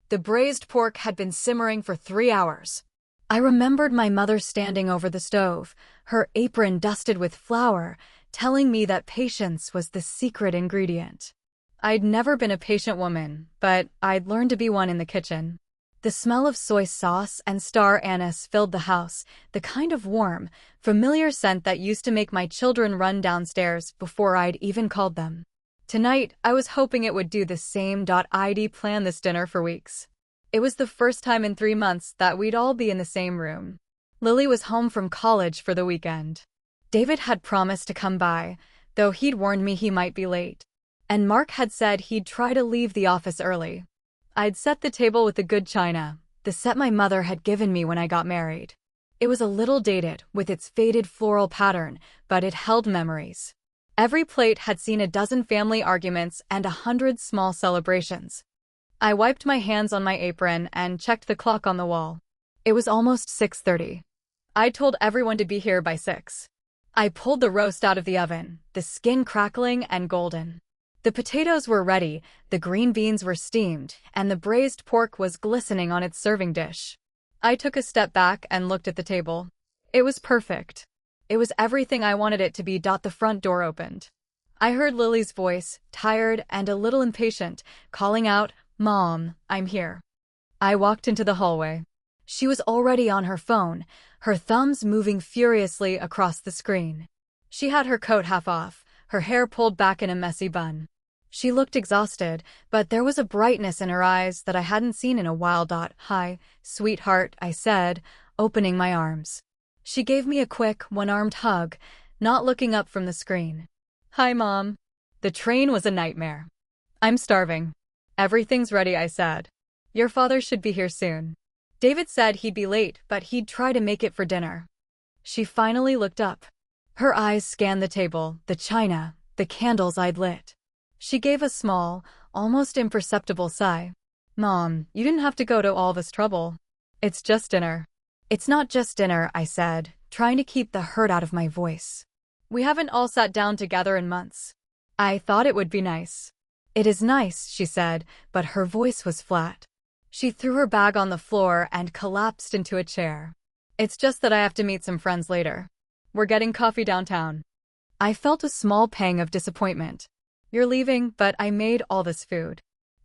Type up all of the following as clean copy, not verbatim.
The braised pork had been simmering for 3 hours. I remembered my mother standing over the stove, her apron dusted with flour, telling me that patience was the secret ingredient. I'd never been a patient woman, but I'd learned to be one in the kitchen. The smell of soy sauce and star anise filled the house, the kind of warm, familiar scent that used to make my children run downstairs before I'd even called them. Tonight, I was hoping it would do the same. I'd planned this dinner for weeks. It was the first time in 3 months that we'd all be in the same room. Lily was home from college for the weekend. David had promised to come by, though he'd warned me he might be late. And Mark had said he'd try to leave the office early. I'd set the table with the good china, the set my mother had given me when I got married. It was a little dated, with its faded floral pattern, but it held memories. Every plate had seen a dozen family arguments and 100 small celebrations. I wiped my hands on my apron and checked the clock on the wall. It was almost 6:30. I told everyone to be here by 6. I pulled the roast out of the oven, the skin crackling and golden. The potatoes were ready, the green beans were steamed, and the braised pork was glistening on its serving dish. I took a step back and looked at the table. It was perfect. It was everything I wanted it to be. The front door opened. I heard Lily's voice, tired and a little impatient, calling out, "Mom, I'm here." I walked into the hallway. She was already on her phone, her thumbs moving furiously across the screen. She had her coat half off, her hair pulled back in a messy bun. She looked exhausted, but there was a brightness in her eyes that I hadn't seen in a while. "Hi, sweetheart," I said, opening my arms. She gave me a quick, one-armed hug, not looking up from the screen. "Hi, Mom." The train was a nightmare. "I'm starving." "Everything's ready," I said. "Your father should be here soon. David said he'd be late, but he'd try to make it for dinner." She finally looked up. Her eyes scanned the table, the china, the candles I'd lit. She gave a small, almost imperceptible sigh. "Mom, you didn't have to go to all this trouble. It's just dinner." "It's not just dinner," I said, trying to keep the hurt out of my voice. "We haven't all sat down together in months. I thought it would be nice." "It is nice," she said, but her voice was flat. She threw her bag on the floor and collapsed into a chair. "It's just that I have to meet some friends later. We're getting coffee downtown." I felt a small pang of disappointment. "You're leaving, but I made all this food."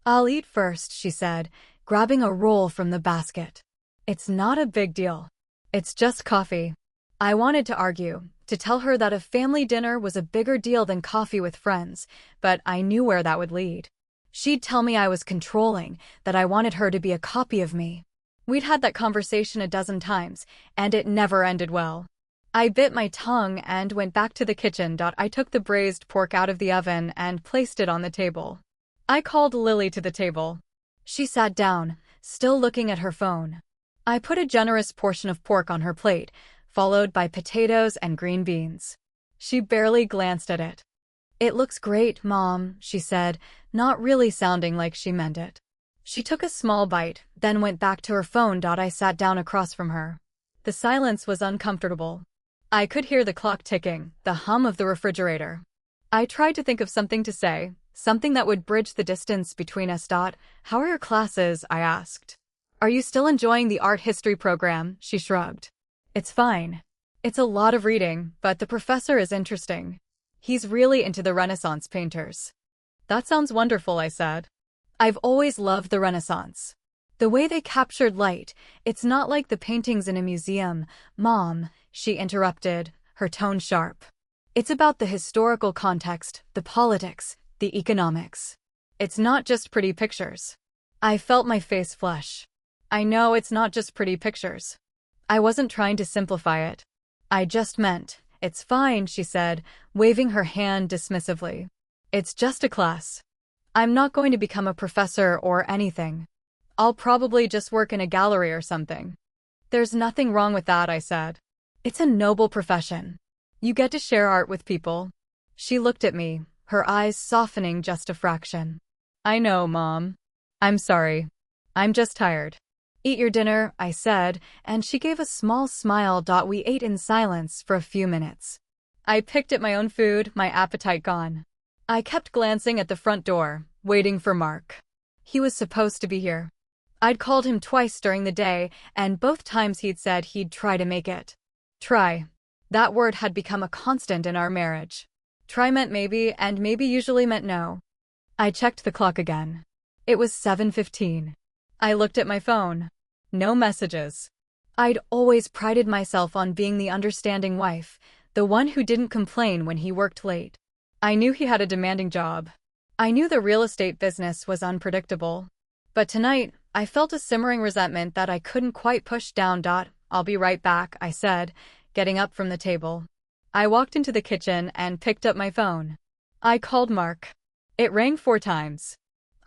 "I'll eat first," she said, grabbing a roll from the basket. "It's not a big deal. It's just coffee." I wanted to argue, to tell her that a family dinner was a bigger deal than coffee with friends, but I knew where that would lead. She'd tell me I was controlling, that I wanted her to be a copy of me. We'd had that conversation a dozen times, and it never ended well. I bit my tongue and went back to the kitchen. I took the braised pork out of the oven and placed it on the table. I called Lily to the table. She sat down, still looking at her phone. I put a generous portion of pork on her plate, followed by potatoes and green beans. She barely glanced at it. "It looks great, Mom," she said, not really sounding like she meant it. She took a small bite, then went back to her phone. I sat down across from her. The silence was uncomfortable. I could hear the clock ticking, the hum of the refrigerator. I tried to think of something to say, something that would bridge the distance between us. "How are your classes?" I asked. "Are you still enjoying the art history program?" She shrugged. "It's fine. It's a lot of reading, but the professor is interesting. He's really into the Renaissance painters." "That sounds wonderful," I said. "I've always loved the Renaissance. The way they captured light, it's not like the paintings in a museum." "Mom," she interrupted, her tone sharp. "It's about the historical context, the politics, the economics. It's not just pretty pictures." I felt my face flush. "I know it's not just pretty pictures." I wasn't trying to simplify it. "I just meant, it's fine," she said, waving her hand dismissively. "It's just a class. I'm not going to become a professor or anything. I'll probably just work in a gallery or something." "There's nothing wrong with that," I said. "It's a noble profession. You get to share art with people." She looked at me, her eyes softening just a fraction. "I know, Mom. I'm sorry. I'm just tired." "Eat your dinner," I said, and she gave a small smile. We ate in silence for a few minutes. I picked at my own food, my appetite gone. I kept glancing at the front door, waiting for Mark. He was supposed to be here. I'd called him twice during the day, and both times he'd said he'd try to make it. Try. That word had become a constant in our marriage. Try meant maybe, and maybe usually meant no. I checked the clock again. It was 7:15. I looked at my phone. No messages. I'd always prided myself on being the understanding wife, the one who didn't complain when he worked late. I knew he had a demanding job. I knew the real estate business was unpredictable. But tonight, I felt a simmering resentment that I couldn't quite push down. I'll be right back, I said, getting up from the table. I walked into the kitchen and picked up my phone. I called Mark. It rang 4 times.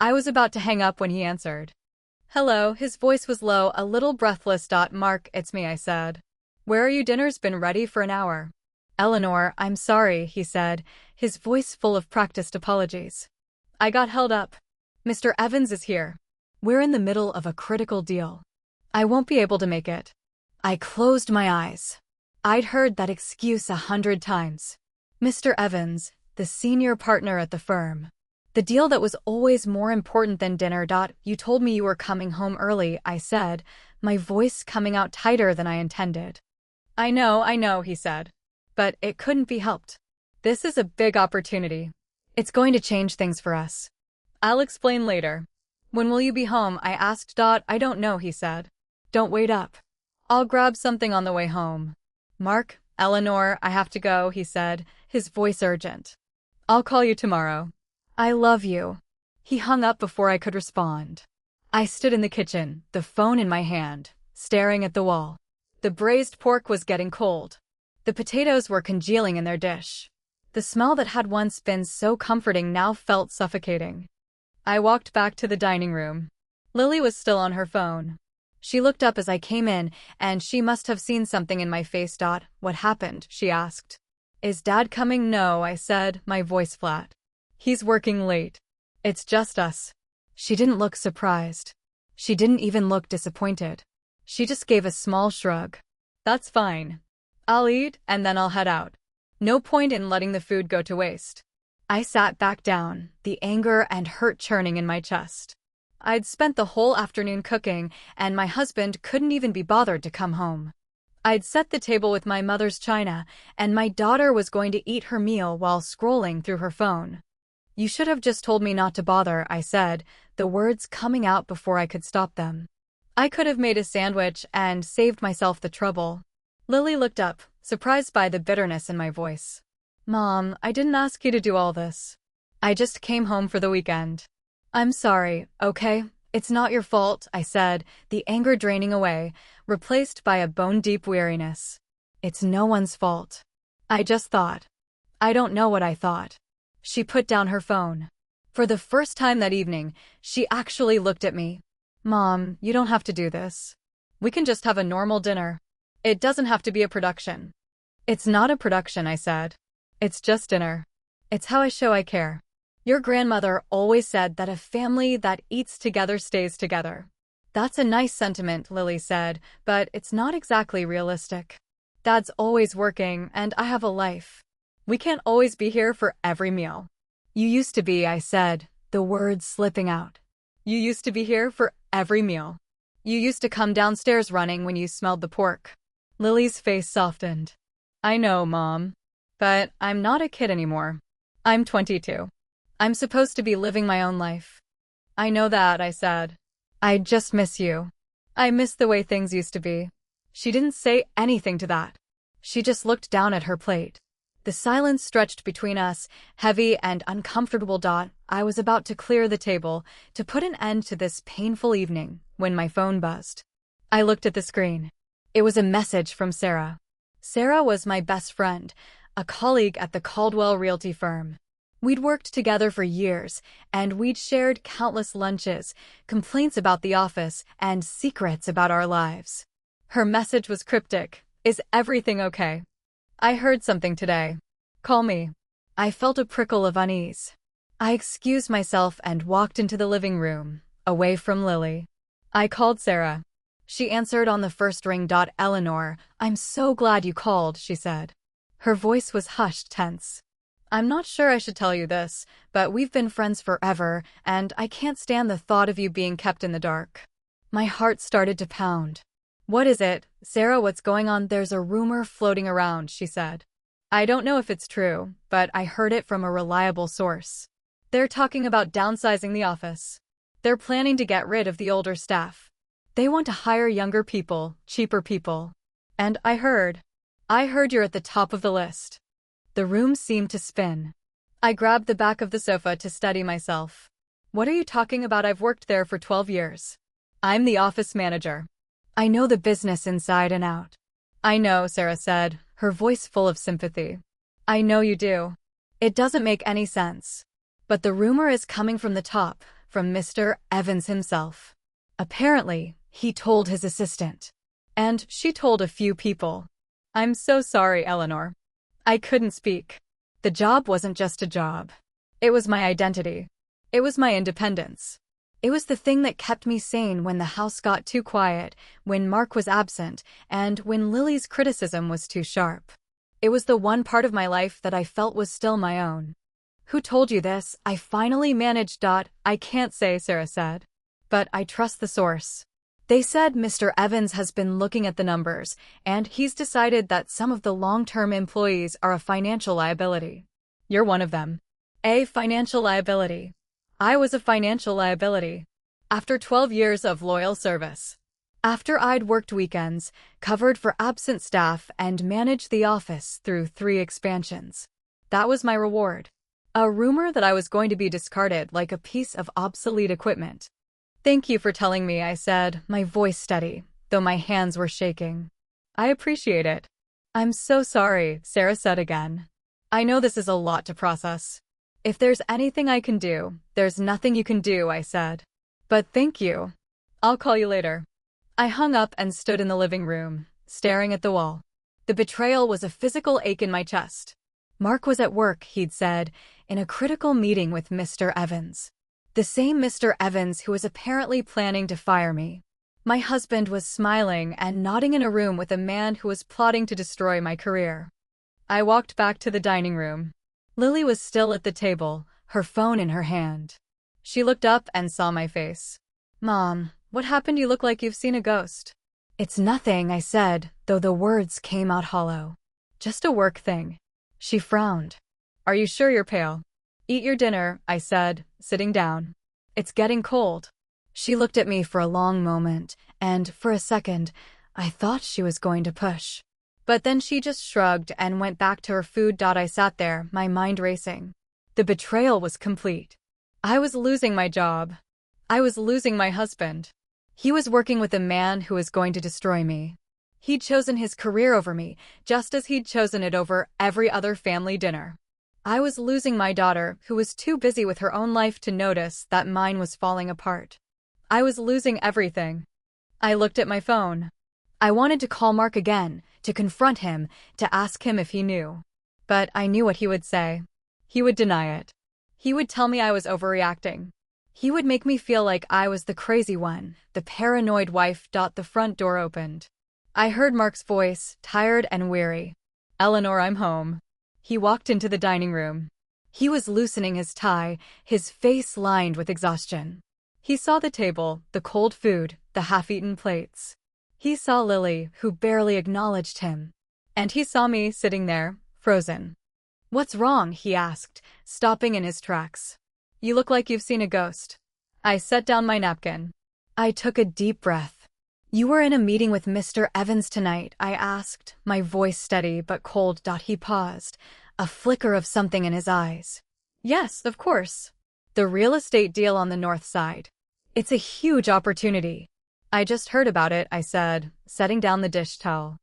I was about to hang up when he answered. Hello, his voice was low, a little breathless. Mark, it's me, I said. Where are you? Dinner's been ready for an hour. Eleanor, I'm sorry, he said, his voice full of practiced apologies. I got held up. Mr. Evans is here. We're in the middle of a critical deal. I won't be able to make it. I closed my eyes. I'd heard that excuse 100 times. Mr. Evans, the senior partner at the firm. The deal that was always more important than dinner. You told me you were coming home early, I said, my voice coming out tighter than I intended. I know, he said. But it couldn't be helped. This is a big opportunity. It's going to change things for us. I'll explain later. When will you be home? I asked. I don't know, he said. Don't wait up. I'll grab something on the way home. Mark, Eleanor, I have to go, he said, his voice urgent. I'll call you tomorrow. I love you. He hung up before I could respond. I stood in the kitchen, the phone in my hand, staring at the wall. The braised pork was getting cold. The potatoes were congealing in their dish. The smell that had once been so comforting now felt suffocating. I walked back to the dining room. Lily was still on her phone. She looked up as I came in, and she must have seen something in my face. What happened? She asked. Is Dad coming? No, I said, my voice flat. He's working late. It's just us. She didn't look surprised. She didn't even look disappointed. She just gave a small shrug. That's fine. I'll eat, and then I'll head out. No point in letting the food go to waste. I sat back down, the anger and hurt churning in my chest. I'd spent the whole afternoon cooking, and my husband couldn't even be bothered to come home. I'd set the table with my mother's china, and my daughter was going to eat her meal while scrolling through her phone. You should have just told me not to bother, I said, the words coming out before I could stop them. I could have made a sandwich and saved myself the trouble. Lily looked up, surprised by the bitterness in my voice. Mom, I didn't ask you to do all this. I just came home for the weekend. I'm sorry, okay? It's not your fault, I said, the anger draining away, replaced by a bone-deep weariness. It's no one's fault. I just thought. I don't know what I thought. She put down her phone. For the first time that evening, she actually looked at me. Mom, you don't have to do this. We can just have a normal dinner. It doesn't have to be a production. It's not a production, I said. It's just dinner. It's how I show I care. Your grandmother always said that a family that eats together stays together. That's a nice sentiment, Lily said, but it's not exactly realistic. Dad's always working, and I have a life. We can't always be here for every meal. You used to be, I said, the words slipping out. You used to be here for every meal. You used to come downstairs running when you smelled the pork. Lily's face softened. I know, Mom. But I'm not a kid anymore. I'm 22. I'm supposed to be living my own life. I know that, I said. I just miss you. I miss the way things used to be. She didn't say anything to that. She just looked down at her plate. The silence stretched between us, heavy and uncomfortable. I was about to clear the table, to put an end to this painful evening, when my phone buzzed. I looked at the screen. It was a message from Sarah. Sarah was my best friend, a colleague at the Caldwell Realty firm. We'd worked together for years, and we'd shared countless lunches, complaints about the office, and secrets about our lives. Her message was cryptic. Is everything okay? I heard something today. Call me. I felt a prickle of unease. I excused myself and walked into the living room, away from Lily. I called Sarah. She answered on the first ring. Eleanor, I'm so glad you called, she said. Her voice was hushed, tense. I'm not sure I should tell you this, but we've been friends forever, and I can't stand the thought of you being kept in the dark. My heart started to pound. What is it, Sarah? What's going on? There's a rumor floating around, she said. I don't know if it's true, but I heard it from a reliable source. They're talking about downsizing the office. They're planning to get rid of the older staff. They want to hire younger people, cheaper people. And I heard you're at the top of the list. The room seemed to spin. I grabbed the back of the sofa to steady myself. What are you talking about? I've worked there for 12 years. I'm the office manager. I know the business inside and out. I know, Sarah said, her voice full of sympathy. I know you do. It doesn't make any sense. But the rumor is coming from the top, from Mr. Evans himself. Apparently, he told his assistant. And she told a few people. I'm so sorry, Eleanor. I couldn't speak. The job wasn't just a job. It was my identity. It was my independence. It was the thing that kept me sane when the house got too quiet, when Mark was absent, and when Lily's criticism was too sharp. It was the one part of my life that I felt was still my own. Who told you this? I finally managed. I can't say, Sarah said. But I trust the source. They said Mr. Evans has been looking at the numbers, and he's decided that some of the long-term employees are a financial liability. You're one of them. A financial liability. I was a financial liability. After 12 years of loyal service. After I'd worked weekends, covered for absent staff, and managed the office through 3 expansions. That was my reward. A rumor that I was going to be discarded like a piece of obsolete equipment. Thank you for telling me, I said, my voice steady, though my hands were shaking. I appreciate it. I'm so sorry, Sarah said again. I know this is a lot to process. If there's anything I can do, there's nothing you can do, I said. But thank you. I'll call you later. I hung up and stood in the living room, staring at the wall. The betrayal was a physical ache in my chest. Mark was at work, he'd said, in a critical meeting with Mr. Evans. The same Mr. Evans who was apparently planning to fire me. My husband was smiling and nodding in a room with a man who was plotting to destroy my career. I walked back to the dining room. Lily was still at the table, her phone in her hand. She looked up and saw my face. Mom, what happened? You look like you've seen a ghost. It's nothing, I said, though the words came out hollow. Just a work thing. She frowned. Are you sure you're pale? Eat your dinner, I said, sitting down. It's getting cold. She looked at me for a long moment, and for a second, I thought she was going to push. But then she just shrugged and went back to her food. I sat there, my mind racing. The betrayal was complete. I was losing my job. I was losing my husband. He was working with a man who was going to destroy me. He'd chosen his career over me, just as he'd chosen it over every other family dinner. I was losing my daughter, who was too busy with her own life to notice that mine was falling apart. I was losing everything. I looked at my phone. I wanted to call Mark again, to confront him, to ask him if he knew. But I knew what he would say. He would deny it. He would tell me I was overreacting. He would make me feel like I was the crazy one, the paranoid wife. The front door opened. I heard Mark's voice, tired and weary. Eleanor, I'm home. He walked into the dining room. He was loosening his tie, his face lined with exhaustion. He saw the table, the cold food, the half-eaten plates. He saw Lily, who barely acknowledged him. And he saw me sitting there, frozen. What's wrong? He asked, stopping in his tracks. You look like you've seen a ghost. I set down my napkin. I took a deep breath. You were in a meeting with Mr. Evans tonight, I asked, my voice steady but cold. He paused, a flicker of something in his eyes. Yes, of course. The real estate deal on the north side. It's a huge opportunity. I just heard about it, I said, setting down the dish towel.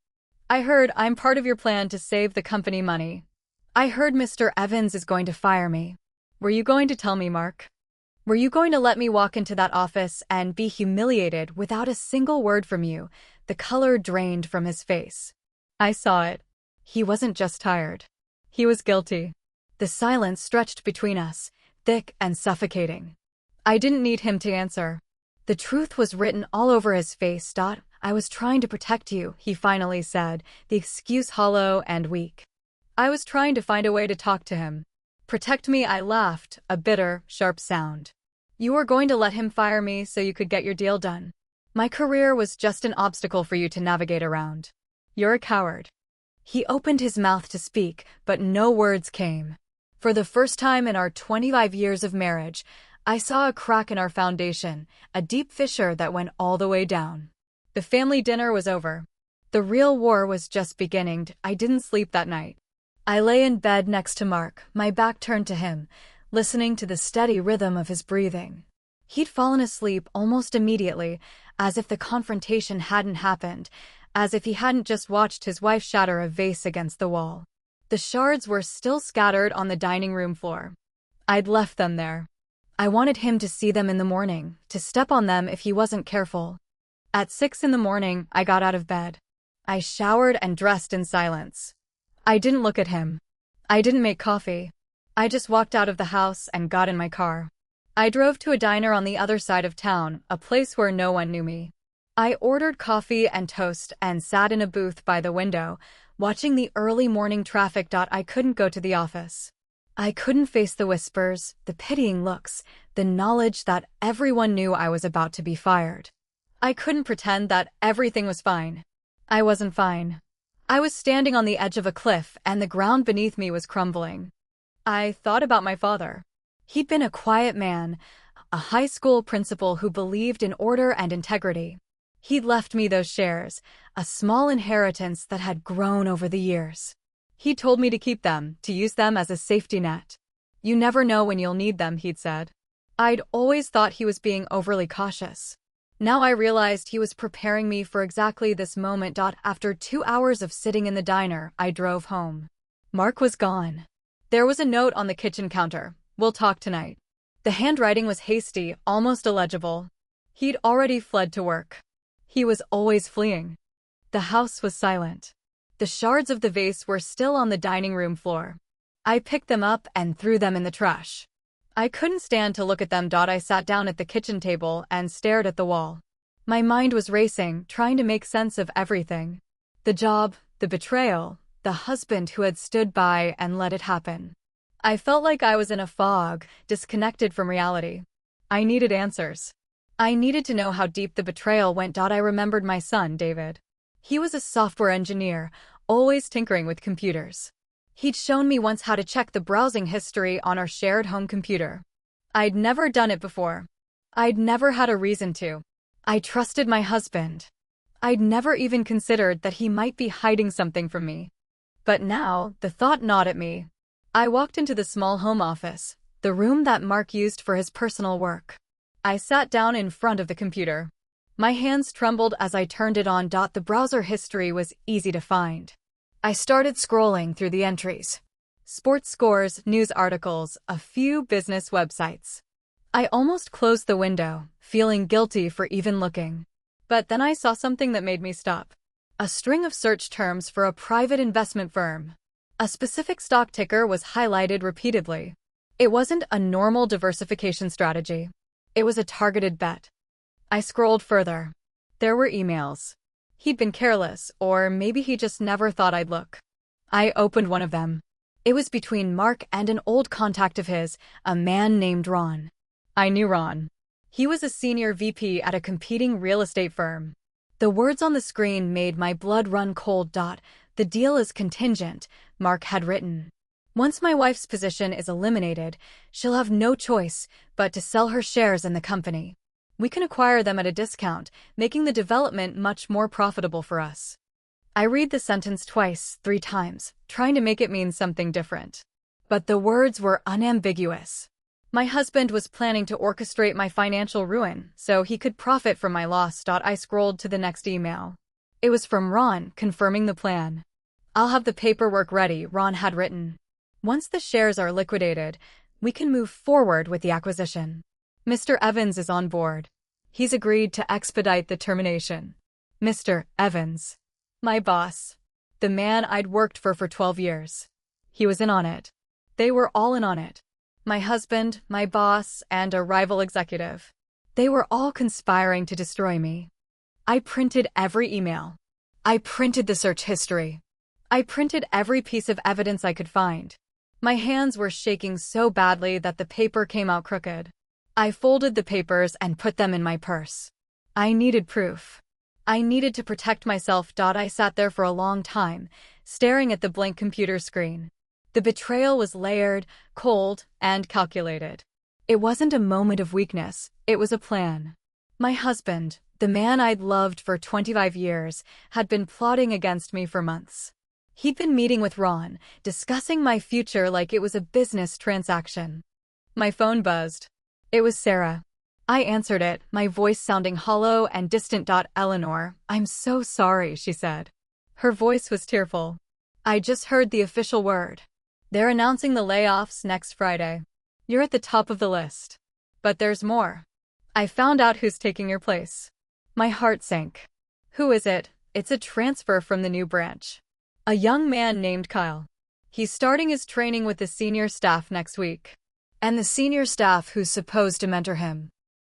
I heard I'm part of your plan to save the company money. I heard Mr. Evans is going to fire me. Were you going to tell me, Mark? Were you going to let me walk into that office and be humiliated without a single word from you? The color drained from his face. I saw it. He wasn't just tired. He was guilty. The silence stretched between us, thick and suffocating. I didn't need him to answer. The truth was written all over his face. I was trying to protect you, he finally said, the excuse hollow and weak. I was trying to find a way to talk to him. Protect me, I laughed, a bitter, sharp sound. You were going to let him fire me so you could get your deal done. My career was just an obstacle for you to navigate around. You're a coward. He opened his mouth to speak, but no words came. For the first time in our 25 years of marriage, I saw a crack in our foundation, a deep fissure that went all the way down. The family dinner was over. The real war was just beginning. I didn't sleep that night. I lay in bed next to Mark, my back turned to him, listening to the steady rhythm of his breathing. He'd fallen asleep almost immediately, as if the confrontation hadn't happened, as if he hadn't just watched his wife shatter a vase against the wall. The shards were still scattered on the dining room floor. I'd left them there. I wanted him to see them in the morning, to step on them if he wasn't careful. At 6 in the morning, I got out of bed. I showered and dressed in silence. I didn't look at him. I didn't make coffee. I just walked out of the house and got in my car. I drove to a diner on the other side of town, a place where no one knew me. I ordered coffee and toast and sat in a booth by the window, watching the early morning traffic. I couldn't go to the office. I couldn't face the whispers, the pitying looks, the knowledge that everyone knew I was about to be fired. I couldn't pretend that everything was fine. I wasn't fine. I was standing on the edge of a cliff and the ground beneath me was crumbling. I thought about my father. He'd been a quiet man, a high school principal who believed in order and integrity. He'd left me those shares, a small inheritance that had grown over the years. He told me to keep them, to use them as a safety net. You never know when you'll need them, he'd said. I'd always thought he was being overly cautious. Now I realized he was preparing me for exactly this moment. After 2 hours of sitting in the diner, I drove home. Mark was gone. There was a note on the kitchen counter. We'll talk tonight. The handwriting was hasty, almost illegible. He'd already fled to work. He was always fleeing. The house was silent. The shards of the vase were still on the dining room floor. I picked them up and threw them in the trash. I couldn't stand to look at them. I sat down at the kitchen table and stared at the wall. My mind was racing, trying to make sense of everything. The job, the betrayal, the husband who had stood by and let it happen. I felt like I was in a fog, disconnected from reality. I needed answers. I needed to know how deep the betrayal went. I remembered my son, David. He was a software engineer, always tinkering with computers. He'd shown me once how to check the browsing history on our shared home computer. I'd never done it before. I'd never had a reason to. I trusted my husband. I'd never even considered that he might be hiding something from me. But now, the thought gnawed at me. I walked into the small home office, the room that Mark used for his personal work. I sat down in front of the computer. My hands trembled as I turned it on. The browser history was easy to find. I started scrolling through the entries. Sports scores, news articles, a few business websites. I almost closed the window, feeling guilty for even looking. But then I saw something that made me stop. A string of search terms for a private investment firm. A specific stock ticker was highlighted repeatedly. It wasn't a normal diversification strategy. It was a targeted bet. I scrolled further. There were emails. He'd been careless, or maybe he just never thought I'd look. I opened one of them. It was between Mark and an old contact of his, a man named Ron. I knew Ron. He was a senior VP at a competing real estate firm. The words on the screen made my blood run cold. The deal is contingent, Mark had written. Once my wife's position is eliminated, she'll have no choice but to sell her shares in the company. We can acquire them at a discount, making the development much more profitable for us. I read the sentence twice, 3 times, trying to make it mean something different. But the words were unambiguous. My husband was planning to orchestrate my financial ruin, so he could profit from my loss. I scrolled to the next email. It was from Ron, confirming the plan. I'll have the paperwork ready, Ron had written. Once the shares are liquidated, we can move forward with the acquisition. Mr. Evans is on board. He's agreed to expedite the termination. Mr. Evans. My boss. The man I'd worked for 12 years. He was in on it. They were all in on it. My husband, my boss, and a rival executive. They were all conspiring to destroy me. I printed every email. I printed the search history. I printed every piece of evidence I could find. My hands were shaking so badly that the paper came out crooked. I folded the papers and put them in my purse. I needed proof. I needed to protect myself. I sat there for a long time, staring at the blank computer screen. The betrayal was layered, cold, and calculated. It wasn't a moment of weakness, it was a plan. My husband, the man I'd loved for 25 years, had been plotting against me for months. He'd been meeting with Ron, discussing my future like it was a business transaction. My phone buzzed. It was Sarah. I answered it, my voice sounding hollow and distant. "Eleanor, I'm so sorry," she said. Her voice was tearful. "I just heard the official word. They're announcing the layoffs next Friday. You're at the top of the list. But there's more. I found out who's taking your place." My heart sank. "Who is it?" "It's a transfer from the new branch. A young man named Kyle. He's starting his training with the senior staff next week. And the senior staff who's supposed to mentor him.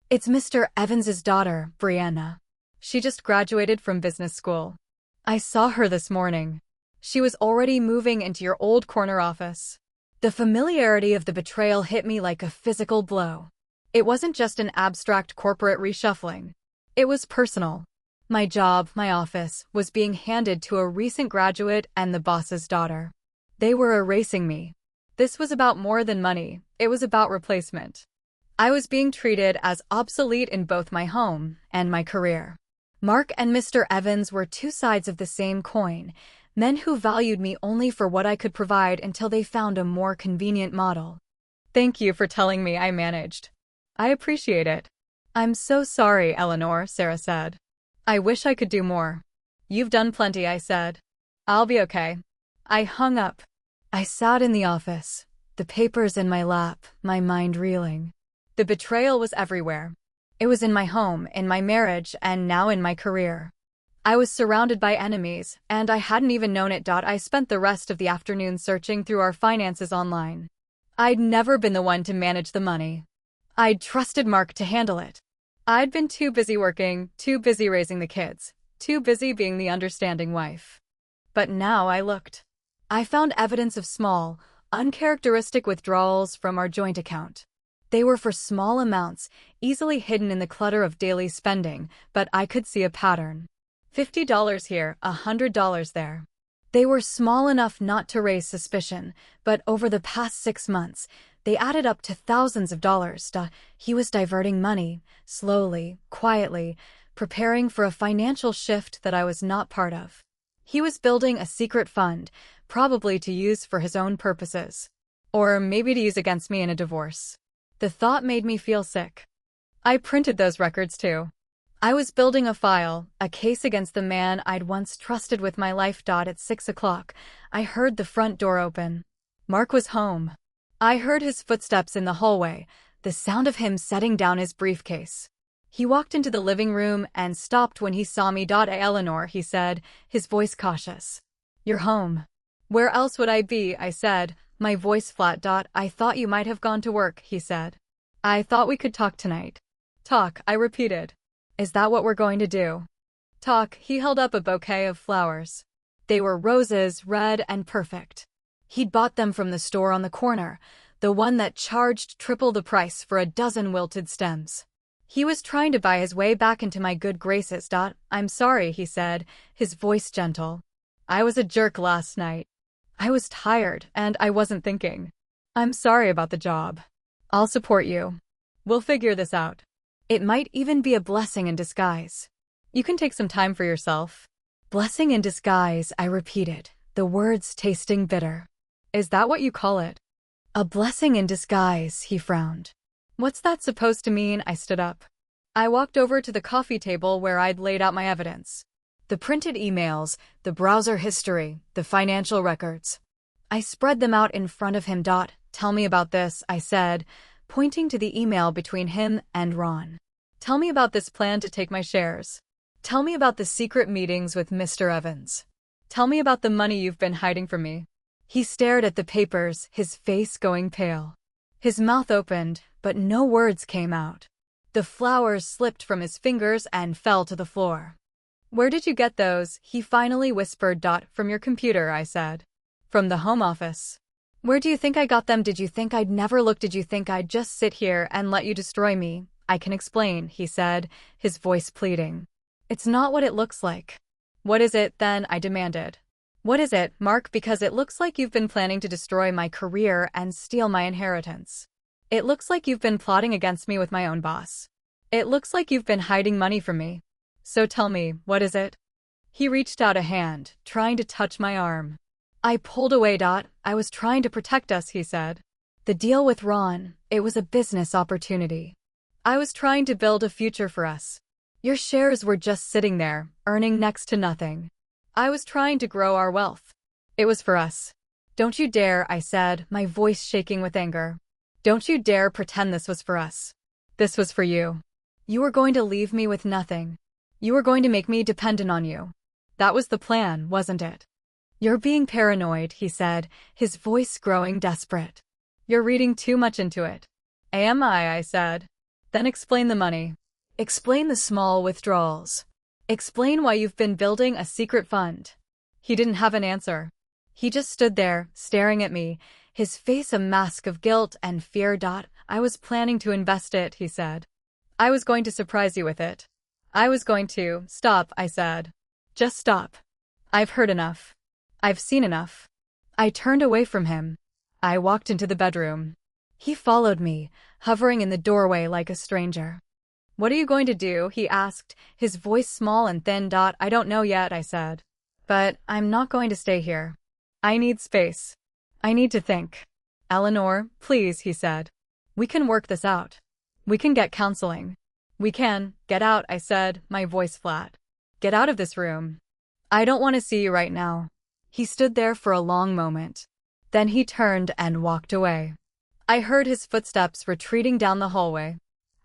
It's Mr. Evans's daughter, Brianna. She just graduated from business school. I saw her this morning. She was already moving into your old corner office." The familiarity of the betrayal hit me like a physical blow. It wasn't just an abstract corporate reshuffling. It was personal. My job, my office, was being handed to a recent graduate and the boss's daughter. They were erasing me. This was about more than money, it was about replacement. I was being treated as obsolete in both my home and my career. Mark and Mr. Evans were two sides of the same coin, men who valued me only for what I could provide until they found a more convenient model. "Thank you for telling me," I managed. "I appreciate it." "I'm so sorry, Eleanor," Sarah said. "I wish I could do more." "You've done plenty," I said. "I'll be okay." I hung up. I sat in the office, the papers in my lap, my mind reeling. The betrayal was everywhere. It was in my home, in my marriage, and now in my career. I was surrounded by enemies, and I hadn't even known it. I spent the rest of the afternoon searching through our finances online. I'd never been the one to manage the money. I'd trusted Mark to handle it. I'd been too busy working, too busy raising the kids, too busy being the understanding wife. But now I looked. I found evidence of small, uncharacteristic withdrawals from our joint account. They were for small amounts, easily hidden in the clutter of daily spending, but I could see a pattern. $50 here, $100 there. They were small enough not to raise suspicion, but over the past 6 months, they added up to thousands of dollars. He was diverting money, slowly, quietly, preparing for a financial shift that I was not part of. He was building a secret fund, probably to use for his own purposes. Or maybe to use against me in a divorce. The thought made me feel sick. I printed those records too. I was building a file, a case against the man I'd once trusted with my life. At 6 o'clock, I heard the front door open. Mark was home. I heard his footsteps in the hallway, the sound of him setting down his briefcase. He walked into the living room and stopped when he saw me. "Eleanor," he said, his voice cautious. "You're home." "Where else would I be?" I said, my voice flat. "I thought you might have gone to work," he said. "I thought we could talk tonight." "Talk," I repeated. "Is that what we're going to do?" "Talk." He held up a bouquet of flowers. They were roses, red and perfect. He'd bought them from the store on the corner, the one that charged triple the price for a dozen wilted stems. He was trying to buy his way back into my good graces. "I'm sorry," he said, his voice gentle. "I was a jerk last night. I was tired, and I wasn't thinking. I'm sorry about the job. I'll support you. We'll figure this out. It might even be a blessing in disguise. You can take some time for yourself." "Blessing in disguise," I repeated, the words tasting bitter. "Is that what you call it?" "A blessing in disguise," he frowned. "What's that supposed to mean?" I stood up. I walked over to the coffee table where I'd laid out my evidence. The printed emails, the browser history, the financial records. I spread them out in front of him. "Tell me about this," I said, pointing to the email between him and Ron. "Tell me about this plan to take my shares. Tell me about the secret meetings with Mr. Evans. Tell me about the money you've been hiding from me." He stared at the papers, his face going pale. His mouth opened, but no words came out. The flowers slipped from his fingers and fell to the floor. "Where did you get those?" he finally whispered. "From your computer," I said. "From the home office." "Where do you think I got them? Did you think I'd never look? Did you think I'd just sit here and let you destroy me?" I can explain, he said, his voice pleading. It's not what it looks like. What is it, then? I demanded. What is it, Mark? Because it looks like you've been planning to destroy my career and steal my inheritance. It looks like you've been plotting against me with my own boss. It looks like you've been hiding money from me. So tell me, what is it? He reached out a hand, trying to touch my arm. I pulled away. I was trying to protect us, he said. The deal with Ron, it was a business opportunity. I was trying to build a future for us. Your shares were just sitting there, earning next to nothing. I was trying to grow our wealth. It was for us. Don't you dare, I said, my voice shaking with anger. Don't you dare pretend this was for us. This was for you. You were going to leave me with nothing. You were going to make me dependent on you. That was the plan, wasn't it? You're being paranoid, he said, his voice growing desperate. You're reading too much into it. Am I said. Then explain the money. Explain the small withdrawals. Explain why you've been building a secret fund. He didn't have an answer. He just stood there, staring at me, his face a mask of guilt and fear. I was planning to invest it, he said. I was going to surprise you with it. I was going to. Stop, I said. Just stop. I've heard enough. I've seen enough. I turned away from him. I walked into the bedroom. He followed me, hovering in the doorway like a stranger. What are you going to do? He asked, his voice small and thin. I don't know yet, I said. But I'm not going to stay here. I need space. I need to think. Eleanor, please, he said. We can work this out. We can get counseling. We can. Get out, I said, my voice flat. Get out of this room. I don't want to see you right now. He stood there for a long moment. Then he turned and walked away. I heard his footsteps retreating down the hallway.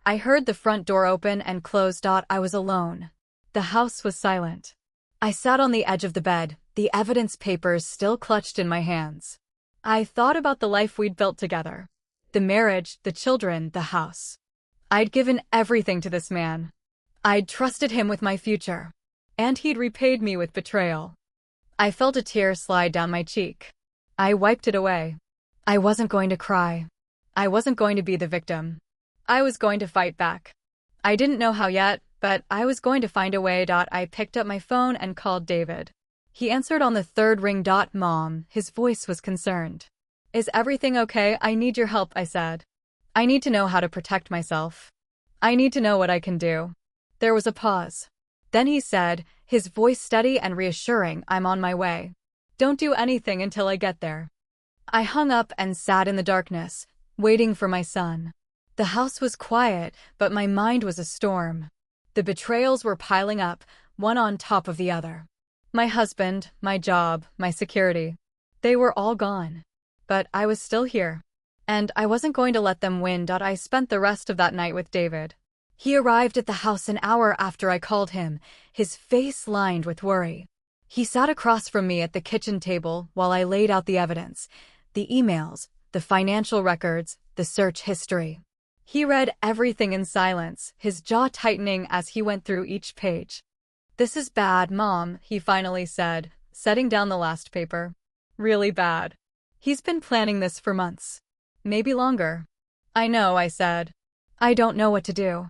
I heard the front door open and close. I was alone. The house was silent. I sat on the edge of the bed, the evidence papers still clutched in my hands. I thought about the life we'd built together. The marriage, the children, the house. I'd given everything to this man. I'd trusted him with my future. And he'd repaid me with betrayal. I felt a tear slide down my cheek. I wiped it away. I wasn't going to cry. I wasn't going to be the victim. I was going to fight back. I didn't know how yet, but I was going to find a way. I picked up my phone and called David. He answered on the third ring. Mom, his voice was concerned. Is everything okay? I need your help, I said. I need to know how to protect myself. I need to know what I can do. There was a pause. Then he said, his voice steady and reassuring, I'm on my way. Don't do anything until I get there. I hung up and sat in the darkness, waiting for my son. The house was quiet, but my mind was a storm. The betrayals were piling up, one on top of the other. My husband, my job, my security. They were all gone. But I was still here. And I wasn't going to let them win. I spent the rest of that night with David. He arrived at the house an hour after I called him, his face lined with worry. He sat across from me at the kitchen table while I laid out the evidence, the emails, the financial records, the search history. He read everything in silence, his jaw tightening as he went through each page. This is bad, Mom, he finally said, setting down the last paper. Really bad. He's been planning this for months. Maybe longer. I know, I said. I don't know what to do.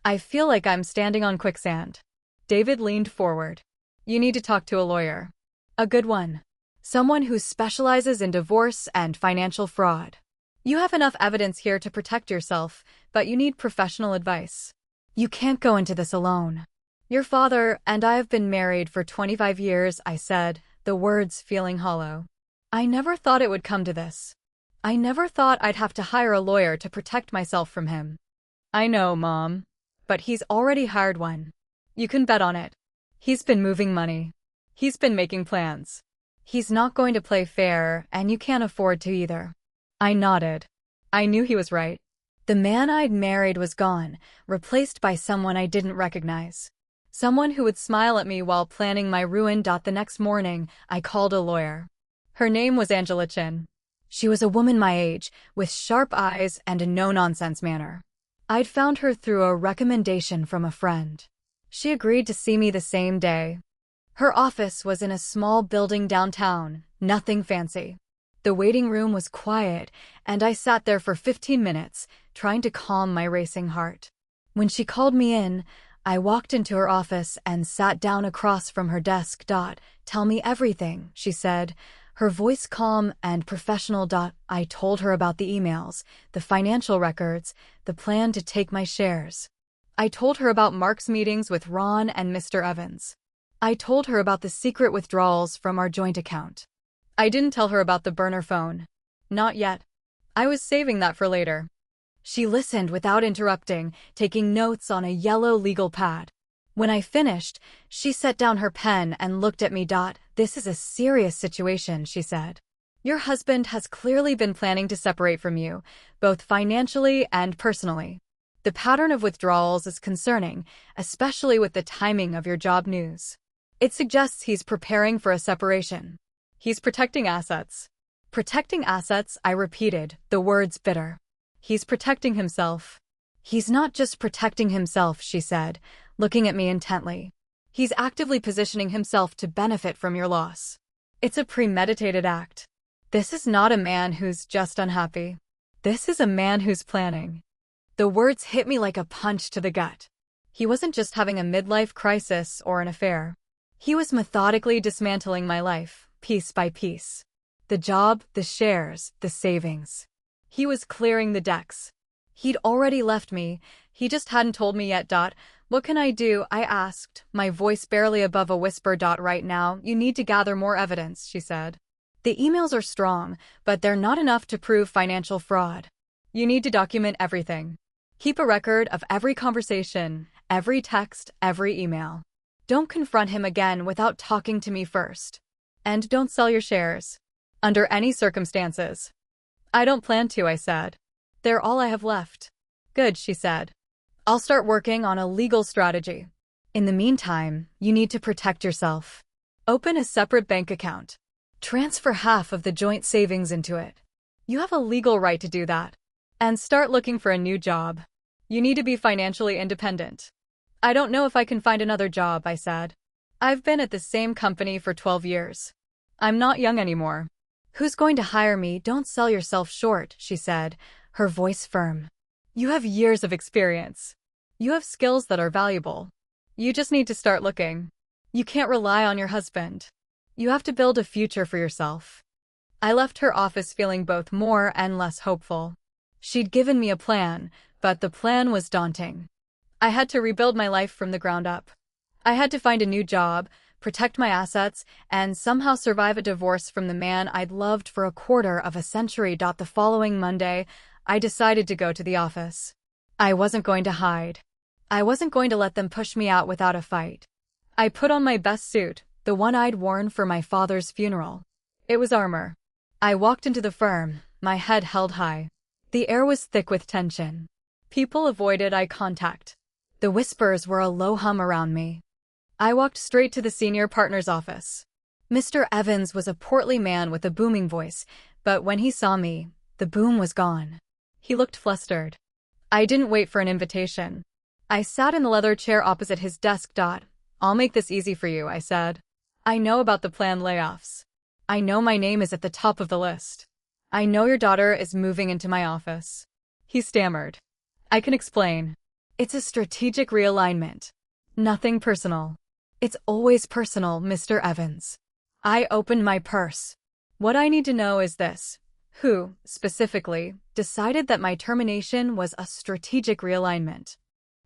I feel like I'm standing on quicksand. David leaned forward. You need to talk to a lawyer. A good one. Someone who specializes in divorce and financial fraud. You have enough evidence here to protect yourself, but you need professional advice. You can't go into this alone. Your father and I have been married for 25 years, I said, the words feeling hollow. I never thought it would come to this. I never thought I'd have to hire a lawyer to protect myself from him. I know, Mom. But he's already hired one. You can bet on it. He's been moving money. He's been making plans. He's not going to play fair, and you can't afford to either. I nodded. I knew he was right. The man I'd married was gone, replaced by someone I didn't recognize. Someone who would smile at me while planning my ruin. The next morning, I called a lawyer. Her name was Angela Chin. She was a woman my age, with sharp eyes and a no-nonsense manner. I'd found her through a recommendation from a friend. She agreed to see me the same day. Her office was in a small building downtown, nothing fancy. The waiting room was quiet, and I sat there for 15 minutes, trying to calm my racing heart. When she called me in, I walked into her office and sat down across from her desk. Tell me everything, she said, her voice calm and professional. I told her about the emails, the financial records, the plan to take my shares. I told her about Mark's meetings with Ron and Mr. Evans. I told her about the secret withdrawals from our joint account. I didn't tell her about the burner phone. Not yet. I was saving that for later. She listened without interrupting, taking notes on a yellow legal pad. When I finished, she set down her pen and looked at me. This is a serious situation, she said. Your husband has clearly been planning to separate from you, both financially and personally. The pattern of withdrawals is concerning, especially with the timing of your job news. It suggests he's preparing for a separation. He's protecting assets. Protecting assets, I repeated, the words bitter. He's protecting himself. He's not just protecting himself, she said, looking at me intently. He's actively positioning himself to benefit from your loss. It's a premeditated act. This is not a man who's just unhappy. This is a man who's planning. The words hit me like a punch to the gut. He wasn't just having a midlife crisis or an affair. He was methodically dismantling my life, piece by piece. The job, the shares, the savings. He was clearing the decks. He'd already left me. He just hadn't told me yet. What can I do? I asked, my voice barely above a whisper. Right now, you need to gather more evidence, she said. The emails are strong, but they're not enough to prove financial fraud. You need to document everything. Keep a record of every conversation, every text, every email. Don't confront him again without talking to me first. And don't sell your shares. Under any circumstances. I don't plan to, I said. They're all I have left. Good, she said. I'll start working on a legal strategy. In the meantime, you need to protect yourself. Open a separate bank account. Transfer half of the joint savings into it. You have a legal right to do that. And start looking for a new job. You need to be financially independent. I don't know if I can find another job, I said. I've been at the same company for 12 years. I'm not young anymore. Who's going to hire me? Don't sell yourself short, she said, her voice firm. You have years of experience. You have skills that are valuable. You just need to start looking. You can't rely on your husband. You have to build a future for yourself. I left her office feeling both more and less hopeful. She'd given me a plan, but the plan was daunting. I had to rebuild my life from the ground up. I had to find a new job, protect my assets, and somehow survive a divorce from the man I'd loved for a quarter of a century. The following Monday, I decided to go to the office. I wasn't going to hide. I wasn't going to let them push me out without a fight. I put on my best suit, the one I'd worn for my father's funeral. It was armor. I walked into the firm, my head held high. The air was thick with tension. People avoided eye contact. The whispers were a low hum around me. I walked straight to the senior partner's office. Mr. Evans was a portly man with a booming voice, but when he saw me, the boom was gone. He looked flustered. I didn't wait for an invitation. I sat in the leather chair opposite his desk. I'll make this easy for you, I said. I know about the planned layoffs. I know my name is at the top of the list. I know your daughter is moving into my office. He stammered. I can explain. It's a strategic realignment. Nothing personal. It's always personal, Mr. Evans. I opened my purse. What I need to know is this. Who, specifically, decided that my termination was a strategic realignment?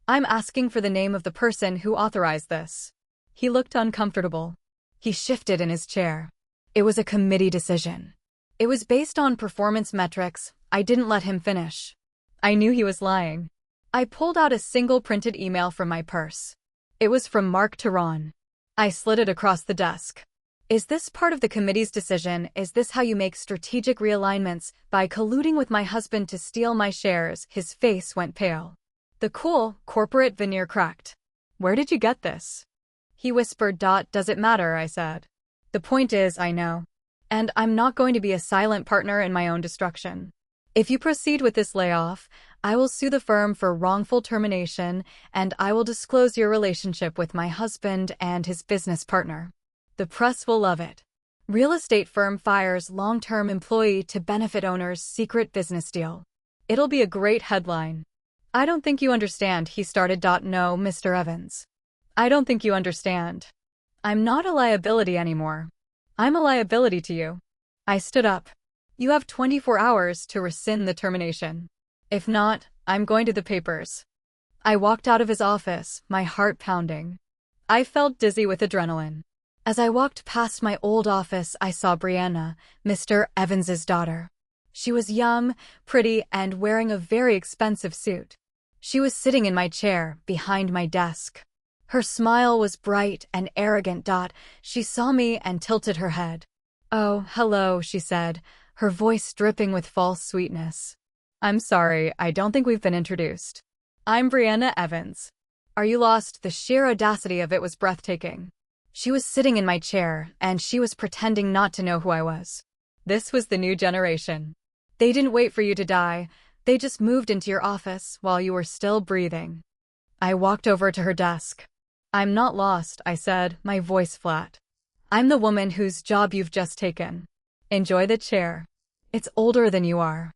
I'm asking for the name of the person who authorized this. He looked uncomfortable. He shifted in his chair. It was a committee decision. It was based on performance metrics. I didn't let him finish. I knew he was lying. I pulled out a single printed email from my purse. It was from Mark to Ron. I slid it across the desk. Is this part of the committee's decision? Is this how you make strategic realignments? By colluding with my husband to steal my shares? His face went pale. The cool, corporate veneer cracked. Where did you get this? He whispered. Does it matter? I said. The point is, I know. And I'm not going to be a silent partner in my own destruction. If you proceed with this layoff, I will sue the firm for wrongful termination, and I will disclose your relationship with my husband and his business partner. The press will love it. Real estate firm fires long-term employee to benefit owner's secret business deal. It'll be a great headline. I don't think you understand, he started. No, Mr. Evans. I don't think you understand. I'm not a liability anymore. I'm a liability to you. I stood up. You have 24 hours to rescind the termination. If not, I'm going to the papers. I walked out of his office, my heart pounding. I felt dizzy with adrenaline. As I walked past my old office, I saw Brianna, Mr. Evans's daughter. She was young, pretty, and wearing a very expensive suit. She was sitting in my chair, behind my desk. Her smile was bright and arrogant. She saw me and tilted her head. "Oh, hello," she said, her voice dripping with false sweetness. "I'm sorry, I don't think we've been introduced. I'm Brianna Evans. Are you lost?" The sheer audacity of it was breathtaking. She was sitting in my chair, and she was pretending not to know who I was. This was the new generation. They didn't wait for you to die. They just moved into your office while you were still breathing. I walked over to her desk. "I'm not lost," I said, my voice flat. "I'm the woman whose job you've just taken. Enjoy the chair. It's older than you are."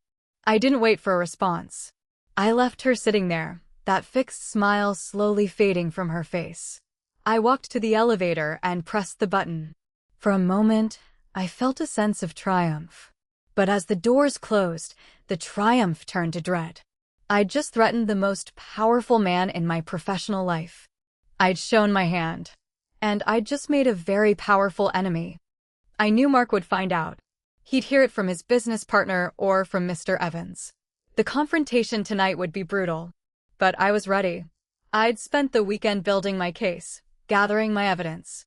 I didn't wait for a response. I left her sitting there, that fixed smile slowly fading from her face. I walked to the elevator and pressed the button. For a moment, I felt a sense of triumph. But as the doors closed, the triumph turned to dread. I'd just threatened the most powerful man in my professional life. I'd shown my hand. And I'd just made a very powerful enemy. I knew Mark would find out. He'd hear it from his business partner or from Mr. Evans. The confrontation tonight would be brutal. But I was ready. I'd spent the weekend building my case, gathering my evidence.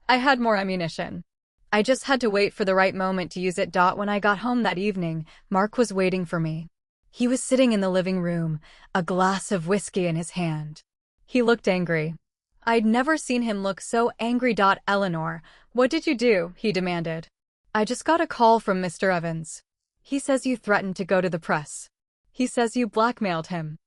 I had more ammunition. I just had to wait for the right moment to use it. When I got home that evening, Mark was waiting for me. He was sitting in the living room, a glass of whiskey in his hand. He looked angry. I'd never seen him look so angry. "Eleanor, what did you do?" he demanded. "I just got a call from Mr. Evans. He says you threatened to go to the press. He says you blackmailed him."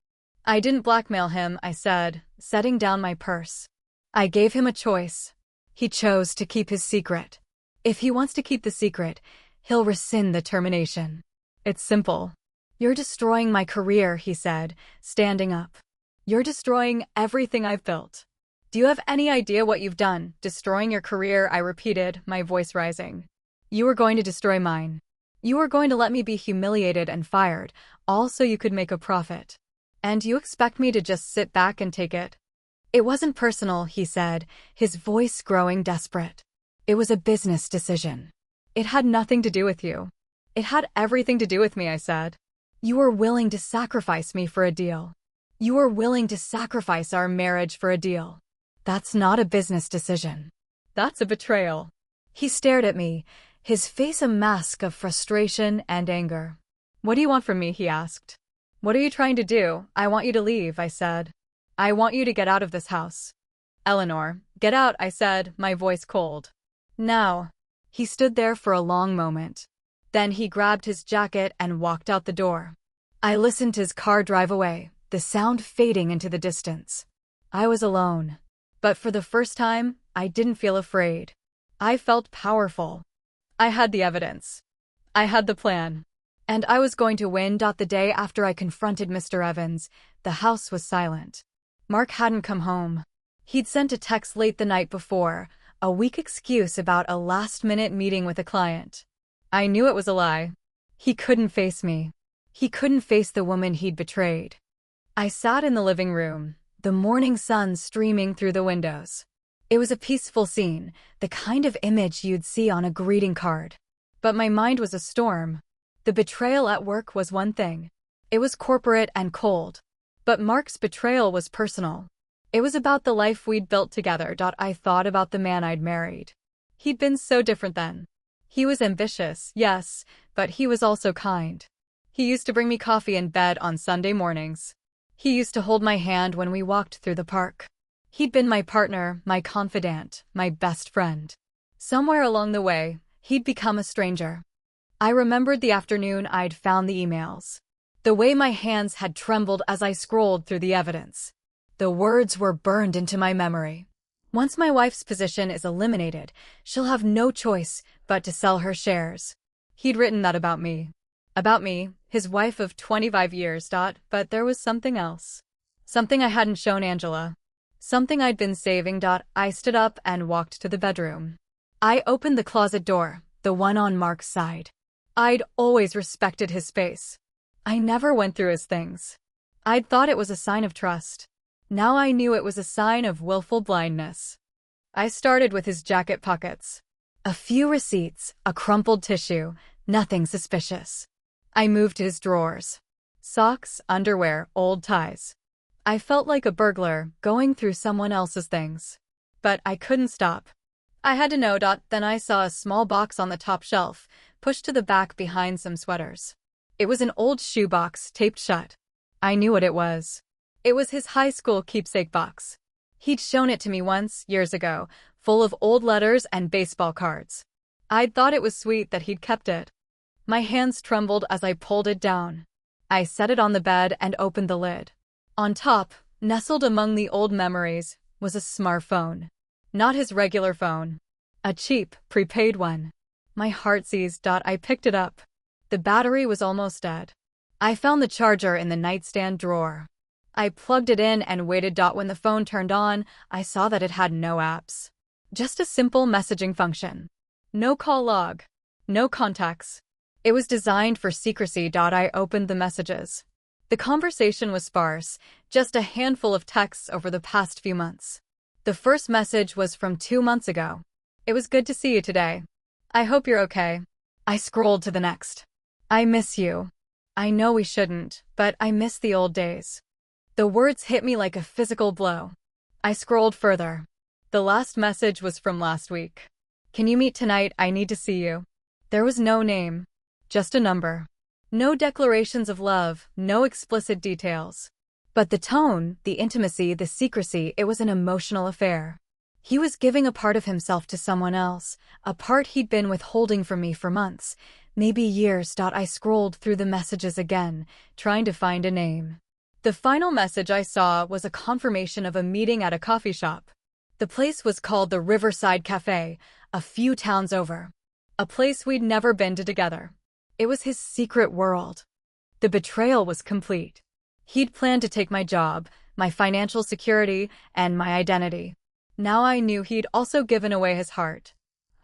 "I didn't blackmail him," I said, setting down my purse. "I gave him a choice. He chose to keep his secret. If he wants to keep the secret, he'll rescind the termination. It's simple." "You're destroying my career," he said, standing up. "You're destroying everything I've built." "Do you have any idea what you've done? Destroying your career," I repeated, my voice rising. "You were going to destroy mine. You were going to let me be humiliated and fired, all so you could make a profit. And you expect me to just sit back and take it?" "It wasn't personal," he said, his voice growing desperate. "It was a business decision. It had nothing to do with you." "It had everything to do with me," I said. "You were willing to sacrifice me for a deal. You were willing to sacrifice our marriage for a deal. That's not a business decision. That's a betrayal." He stared at me, his face a mask of frustration and anger. "What do you want from me?" he asked. "What are you trying to do?" "I want you to leave," I said. "I want you to get out of this house." "Eleanor, get out," I said, my voice cold. "Now." He stood there for a long moment. Then he grabbed his jacket and walked out the door. I listened to his car drive away, the sound fading into the distance. I was alone. But for the first time, I didn't feel afraid. I felt powerful. I had the evidence. I had the plan. And I was going to win. The day after I confronted Mr. Evans, the house was silent. Mark hadn't come home. He'd sent a text late the night before, a weak excuse about a last-minute meeting with a client. I knew it was a lie. He couldn't face me. He couldn't face the woman he'd betrayed. I sat in the living room, the morning sun streaming through the windows. It was a peaceful scene, the kind of image you'd see on a greeting card. But my mind was a storm. The betrayal at work was one thing. It was corporate and cold. But Mark's betrayal was personal. It was about the life we'd built together. I thought about the man I'd married. He'd been so different then. He was ambitious, yes, but he was also kind. He used to bring me coffee in bed on Sunday mornings. He used to hold my hand when we walked through the park. He'd been my partner, my confidant, my best friend. Somewhere along the way, he'd become a stranger. I remembered the afternoon I'd found the emails. The way my hands had trembled as I scrolled through the evidence. The words were burned into my memory. Once my wife's position is eliminated, she'll have no choice but to sell her shares. He'd written that about me. About me, his wife of 25 years. But there was something else. Something I hadn't shown Angela. Something I'd been saving. I stood up and walked to the bedroom. I opened the closet door, the one on Mark's side. I'd always respected his space. I never went through his things. I'd thought it was a sign of trust. Now I knew it was a sign of willful blindness. I started with his jacket pockets. A few receipts, a crumpled tissue, nothing suspicious. I moved to his drawers. Socks, underwear, old ties. I felt like a burglar going through someone else's things. But I couldn't stop. I had to know. Then I saw a small box on the top shelf, pushed to the back behind some sweaters. It was an old shoebox taped shut. I knew what it was. It was his high school keepsake box. He'd shown it to me once, years ago, full of old letters and baseball cards. I'd thought it was sweet that he'd kept it. My hands trembled as I pulled it down. I set it on the bed and opened the lid. On top, nestled among the old memories, was a smartphone. Not his regular phone. A cheap, prepaid one. My heart seized. I picked it up. The battery was almost dead. I found the charger in the nightstand drawer. I plugged it in and waited. When the phone turned on, I saw that it had no apps. Just a simple messaging function. No call log. No contacts. It was designed for secrecy. I opened the messages. The conversation was sparse, just a handful of texts over the past few months. The first message was from 2 months ago. It was good to see you today. I hope you're okay. I scrolled to the next. I miss you. I know we shouldn't, but I miss the old days. The words hit me like a physical blow. I scrolled further. The last message was from last week. Can you meet tonight? I need to see you. There was no name. Just a number. No declarations of love, no explicit details. But the tone, the intimacy, the secrecy, it was an emotional affair. He was giving a part of himself to someone else, a part he'd been withholding from me for months, maybe years. I scrolled through the messages again, trying to find a name. The final message I saw was a confirmation of a meeting at a coffee shop. The place was called the Riverside Cafe, a few towns over. A place we'd never been to together. It was his secret world. The betrayal was complete. He'd planned to take my job, my financial security, and my identity. Now I knew he'd also given away his heart.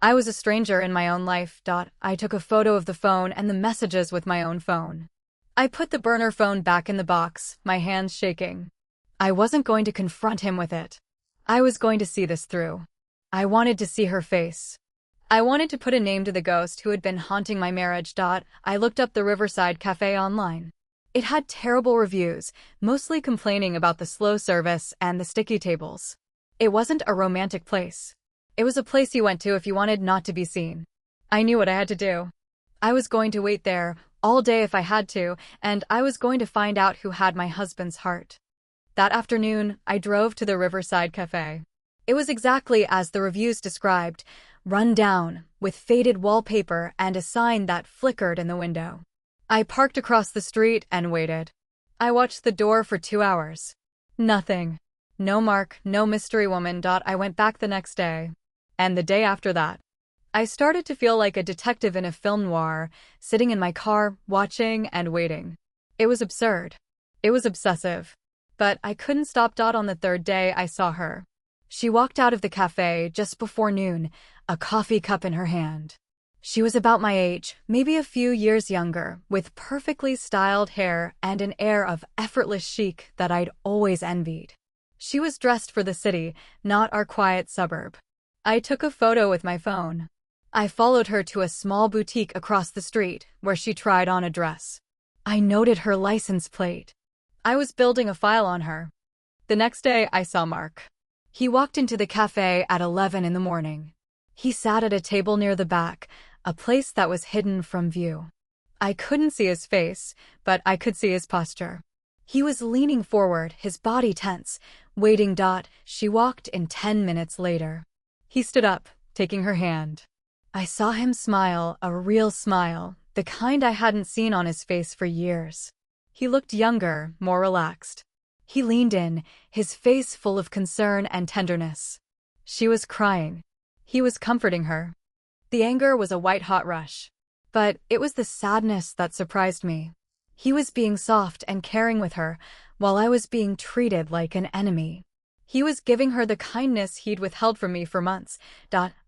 I was a stranger in my own life. I took a photo of the phone and the messages with my own phone. I put the burner phone back in the box, my hands shaking. I wasn't going to confront him with it. I was going to see this through. I wanted to see her face. I wanted to put a name to the ghost who had been haunting my marriage. I looked up the Riverside Cafe online. It had terrible reviews, mostly complaining about the slow service and the sticky tables. It wasn't a romantic place. It was a place you went to if you wanted not to be seen. I knew what I had to do. I was going to wait there, all day if I had to, and I was going to find out who had my husband's heart. That afternoon, I drove to the Riverside Cafe. It was exactly as the reviews described, run down, with faded wallpaper and a sign that flickered in the window. I parked across the street and waited. I watched the door for 2 hours. Nothing. No Mark, no mystery woman. I went back the next day. And the day after that. I started to feel like a detective in a film noir, sitting in my car, watching and waiting. It was absurd. It was obsessive. But I couldn't stop. On the third day, I saw her. She walked out of the cafe just before noon, a coffee cup in her hand. She was about my age, maybe a few years younger, with perfectly styled hair and an air of effortless chic that I'd always envied. She was dressed for the city, not our quiet suburb. I took a photo with my phone. I followed her to a small boutique across the street, where she tried on a dress. I noted her license plate. I was building a file on her. The next day, I saw Mark. He walked into the cafe at 11 in the morning. He sat at a table near the back, a place that was hidden from view. I couldn't see his face, but I could see his posture. He was leaning forward, his body tense, waiting. She walked in 10 minutes later. He stood up, taking her hand. I saw him smile, a real smile, the kind I hadn't seen on his face for years. He looked younger, more relaxed. He leaned in, his face full of concern and tenderness. She was crying. He was comforting her. The anger was a white-hot rush. But it was the sadness that surprised me. He was being soft and caring with her, while I was being treated like an enemy. He was giving her the kindness he'd withheld from me for months.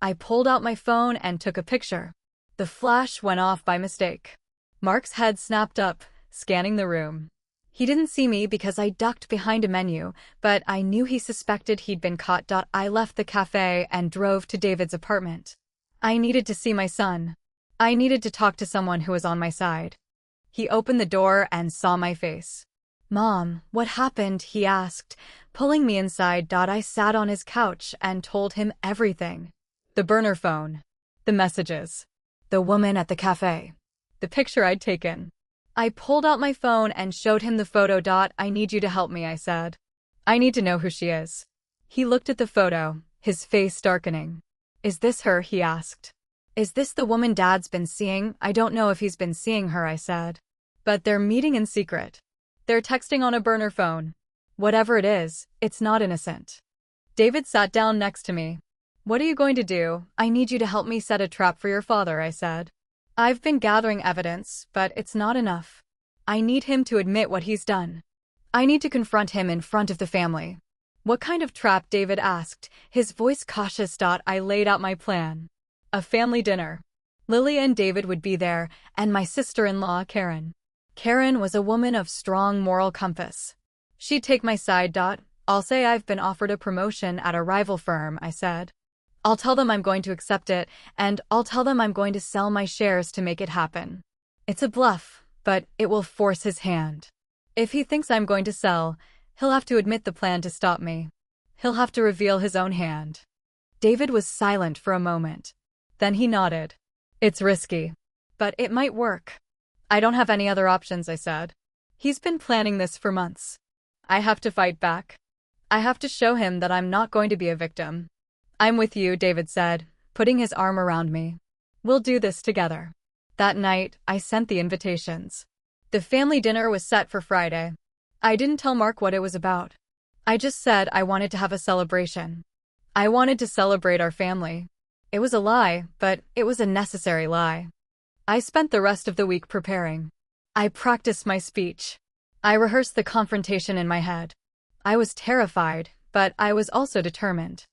I pulled out my phone and took a picture. The flash went off by mistake. Mark's head snapped up, scanning the room. He didn't see me because I ducked behind a menu, but I knew he suspected he'd been caught. I left the cafe and drove to David's apartment. I needed to see my son. I needed to talk to someone who was on my side. He opened the door and saw my face. "Mom, what happened?" he asked, pulling me inside. I sat on his couch and told him everything. The burner phone. The messages. The woman at the cafe. The picture I'd taken. I pulled out my phone and showed him the photo. "I need you to help me," I said. "I need to know who she is." He looked at the photo, his face darkening. "Is this her?" he asked. "Is this the woman Dad's been seeing?" "I don't know if he's been seeing her," I said. "But they're meeting in secret. They're texting on a burner phone. Whatever it is, it's not innocent." David sat down next to me. "What are you going to do?" "I need you to help me set a trap for your father," I said. "I've been gathering evidence, but it's not enough. I need him to admit what he's done. I need to confront him in front of the family." "What kind of trap?" David asked, his voice cautious. I laid out my plan. A family dinner. Lily and David would be there, and my sister-in-law, Karen. Karen was a woman of strong moral compass. She'd take my side. "I'll say I've been offered a promotion at a rival firm," I said. "I'll tell them I'm going to accept it, and I'll tell them I'm going to sell my shares to make it happen. It's a bluff, but it will force his hand. If he thinks I'm going to sell, he'll have to admit the plan to stop me. He'll have to reveal his own hand." David was silent for a moment. Then he nodded. "It's risky, but it might work." "I don't have any other options," I said. "He's been planning this for months. I have to fight back. I have to show him that I'm not going to be a victim." "I'm with you," David said, putting his arm around me. "We'll do this together." That night, I sent the invitations. The family dinner was set for Friday. I didn't tell Mark what it was about. I just said I wanted to have a celebration. I wanted to celebrate our family. It was a lie, but it was a necessary lie. I spent the rest of the week preparing. I practiced my speech. I rehearsed the confrontation in my head. I was terrified, but I was also determined.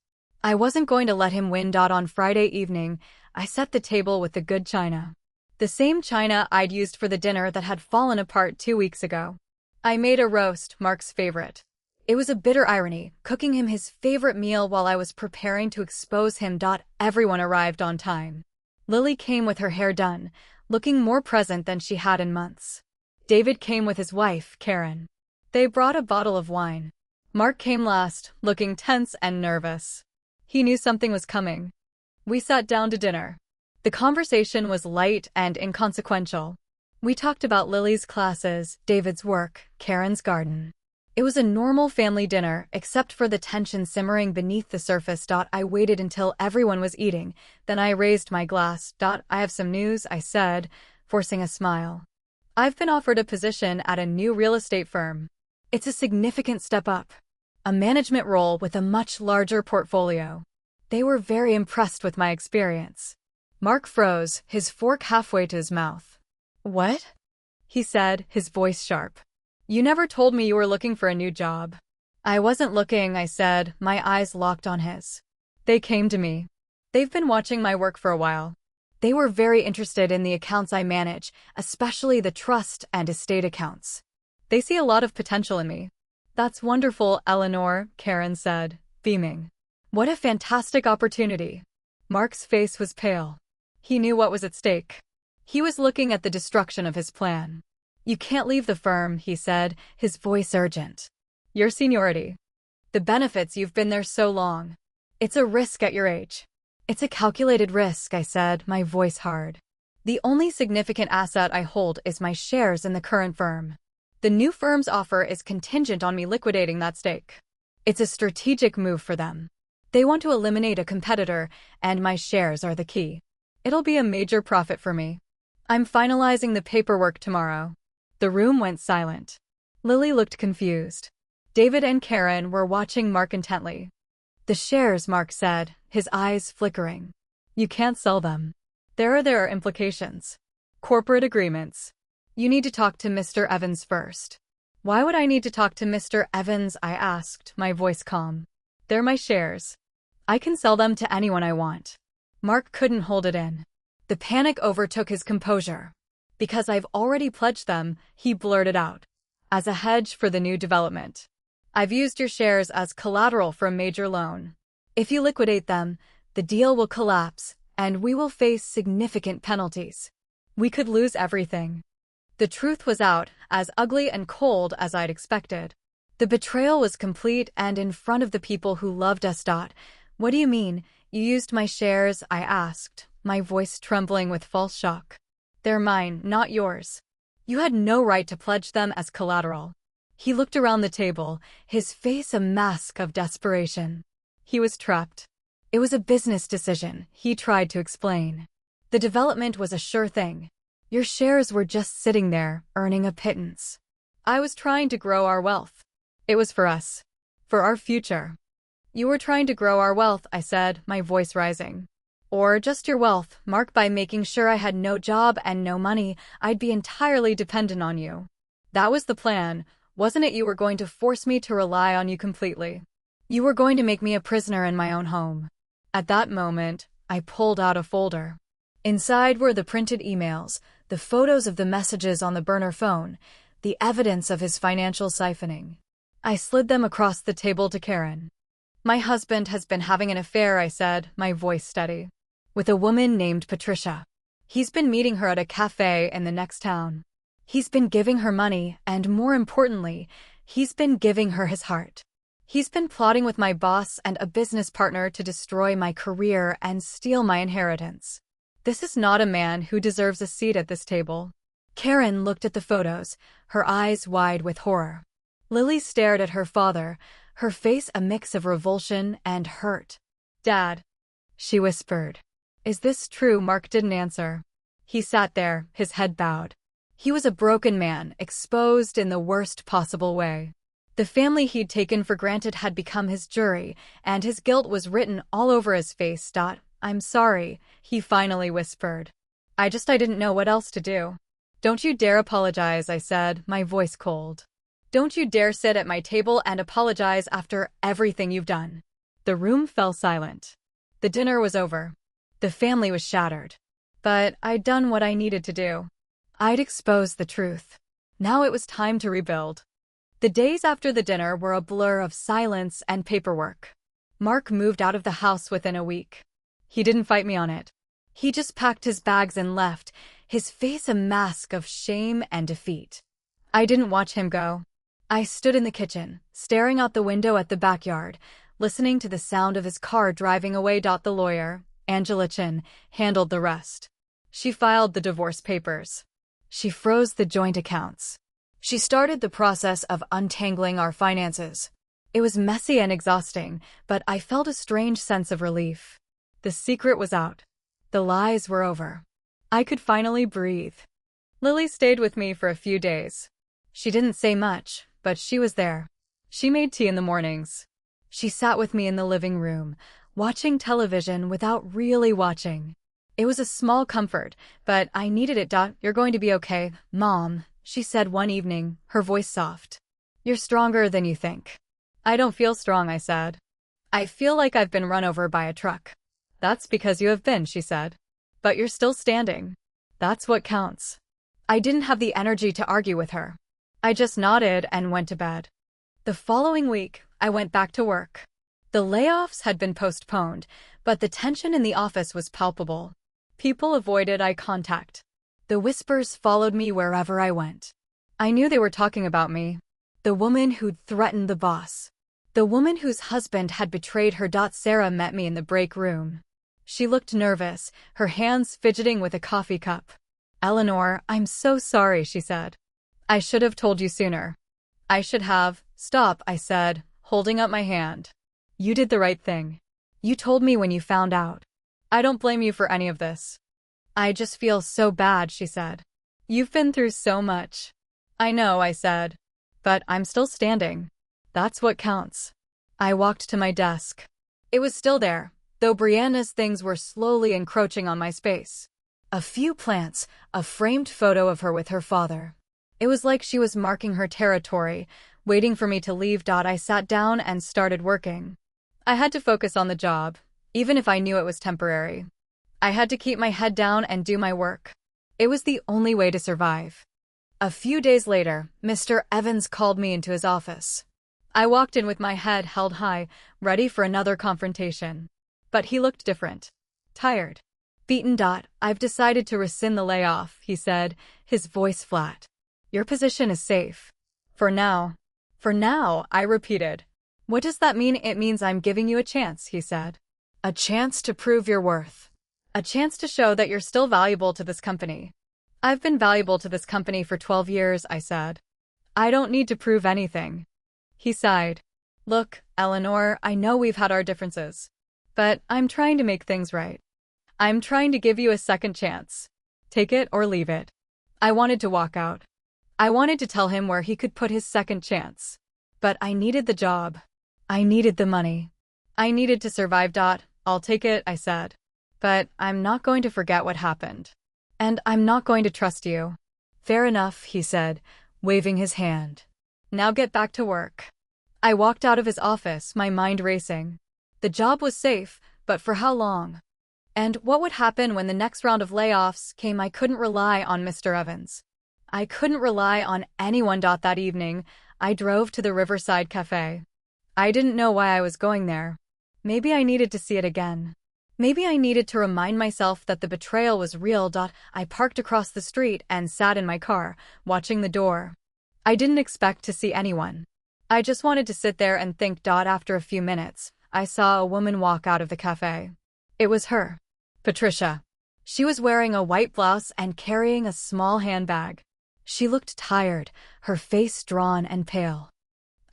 I wasn't going to let him win. On Friday evening, I set the table with the good china. The same china I'd used for the dinner that had fallen apart 2 weeks ago. I made a roast, Mark's favorite. It was a bitter irony, cooking him his favorite meal while I was preparing to expose him. Everyone arrived on time. Lily came with her hair done, looking more present than she had in months. David came with his wife, Karen. They brought a bottle of wine. Mark came last, looking tense and nervous. He knew something was coming. We sat down to dinner. The conversation was light and inconsequential. We talked about Lily's classes, David's work, Karen's garden. It was a normal family dinner, except for the tension simmering beneath the surface. I waited until everyone was eating, then I raised my glass. "I have some news," I said, forcing a smile. "I've been offered a position at a new real estate firm. It's a significant step up. A management role with a much larger portfolio." They were very impressed with my experience. Mark froze, his fork halfway to his mouth. "What?" he said, his voice sharp. "You never told me you were looking for a new job." "I wasn't looking," I said, my eyes locked on his. "They came to me. They've been watching my work for a while. They were very interested in the accounts I manage, especially the trust and estate accounts. They see a lot of potential in me." "That's wonderful, Eleanor," Karen said, beaming. "What a fantastic opportunity." Mark's face was pale. He knew what was at stake. He was looking at the destruction of his plan. "You can't leave the firm," he said, his voice urgent. "Your seniority. The benefits, you've been there so long. It's a risk at your age." "It's a calculated risk," I said, my voice hard. "The only significant asset I hold is my shares in the current firm. The new firm's offer is contingent on me liquidating that stake. It's a strategic move for them. They want to eliminate a competitor, and my shares are the key. It'll be a major profit for me. I'm finalizing the paperwork tomorrow." The room went silent. Lily looked confused. David and Karen were watching Mark intently. "The shares," Mark said, his eyes flickering. "You can't sell them. There are implications." Corporate agreements. You need to talk to Mr. Evans first. Why would I need to talk to Mr. Evans? I asked, my voice calm. They're my shares. I can sell them to anyone I want. Mark couldn't hold it in. The panic overtook his composure. Because I've already pledged them, he blurted out. As a hedge for the new development. I've used your shares as collateral for a major loan. If you liquidate them, the deal will collapse, and we will face significant penalties. We could lose everything. The truth was out, as ugly and cold as I'd expected. The betrayal was complete and in front of the people who loved us. What do you mean, you used my shares? I asked, my voice trembling with false shock. They're mine, not yours. You had no right to pledge them as collateral. He looked around the table, his face a mask of desperation. He was trapped. It was a business decision, he tried to explain. The development was a sure thing. Your shares were just sitting there, earning a pittance. I was trying to grow our wealth. It was for us. For our future. You were trying to grow our wealth, I said, my voice rising. Or just your wealth, Mark. By making sure I had no job and no money, I'd be entirely dependent on you. That was the plan, wasn't it? You were going to force me to rely on you completely. You were going to make me a prisoner in my own home. At that moment, I pulled out a folder. Inside were the printed emails, the photos of the messages on the burner phone, the evidence of his financial siphoning. I slid them across the table to Karen. My husband has been having an affair, I said, my voice steady. With a woman named Patricia. He's been meeting her at a cafe in the next town. He's been giving her money, and more importantly, he's been giving her his heart. He's been plotting with my boss and a business partner to destroy my career and steal my inheritance. This is not a man who deserves a seat at this table. Karen looked at the photos, her eyes wide with horror. Lily stared at her father, her face a mix of revulsion and hurt. Dad, she whispered. Is this true? Mark didn't answer. He sat there, his head bowed. He was a broken man, exposed in the worst possible way. The family he'd taken for granted had become his jury, and his guilt was written all over his face. I'm sorry, he finally whispered. I didn't know what else to do. Don't you dare apologize, I said, my voice cold. Don't you dare sit at my table and apologize after everything you've done. The room fell silent. The dinner was over. The family was shattered. But I'd done what I needed to do. I'd exposed the truth. Now it was time to rebuild. The days after the dinner were a blur of silence and paperwork. Mark moved out of the house within a week. He didn't fight me on it. He just packed his bags and left, his face a mask of shame and defeat. I didn't watch him go. I stood in the kitchen, staring out the window at the backyard, listening to the sound of his car driving away. The lawyer, Angela Chin, handled the rest. She filed the divorce papers. She froze the joint accounts. She started the process of untangling our finances. It was messy and exhausting, but I felt a strange sense of relief. The secret was out. The lies were over. I could finally breathe. Lily stayed with me for a few days. She didn't say much, but she was there. She made tea in the mornings. She sat with me in the living room, watching television without really watching. It was a small comfort, but I needed it. You're going to be okay, Mom, she said one evening, her voice soft. You're stronger than you think. I don't feel strong, I said. I feel like I've been run over by a truck. That's because you have been, she said. But you're still standing. That's what counts. I didn't have the energy to argue with her. I just nodded and went to bed. The following week, I went back to work. The layoffs had been postponed, but the tension in the office was palpable. People avoided eye contact. The whispers followed me wherever I went. I knew they were talking about me. The woman who'd threatened the boss. The woman whose husband had betrayed her. Sarah met me in the break room. She looked nervous, her hands fidgeting with a coffee cup. Eleanor, I'm so sorry, she said. I should have told you sooner. I should have. Stop, I said, holding up my hand. You did the right thing. You told me when you found out. I don't blame you for any of this. I just feel so bad, she said. You've been through so much. I know, I said. But I'm still standing. That's what counts. I walked to my desk. It was still there, though Brianna's things were slowly encroaching on my space. A few plants, a framed photo of her with her father. It was like she was marking her territory, waiting for me to leave. I sat down and started working. I had to focus on the job, even if I knew it was temporary. I had to keep my head down and do my work. It was the only way to survive. A few days later, Mr. Evans called me into his office. I walked in with my head held high, ready for another confrontation. But he looked different. Tired. Beaten. I've decided to rescind the layoff, he said, his voice flat. Your position is safe. For now. For now, I repeated. What does that mean? It means I'm giving you a chance, he said. A chance to prove your worth. A chance to show that you're still valuable to this company. I've been valuable to this company for 12 years, I said. I don't need to prove anything. He sighed. Look, Eleanor, I know we've had our differences. But I'm trying to make things right. I'm trying to give you a second chance. Take it or leave it. I wanted to walk out. I wanted to tell him where he could put his second chance. But I needed the job. I needed the money. I needed to survive. I'll take it, I said. But I'm not going to forget what happened. And I'm not going to trust you. Fair enough, he said, waving his hand. Now get back to work. I walked out of his office, my mind racing. The job was safe, but for how long? And what would happen when the next round of layoffs came? I couldn't rely on Mr. Evans. I couldn't rely on anyone. That evening, I drove to the Riverside Cafe. I didn't know why I was going there. Maybe I needed to see it again. Maybe I needed to remind myself that the betrayal was real. I parked across the street and sat in my car, watching the door. I didn't expect to see anyone. I just wanted to sit there and think. After a few minutes, I saw a woman walk out of the cafe. It was her. Patricia. She was wearing a white blouse and carrying a small handbag. She looked tired, her face drawn and pale.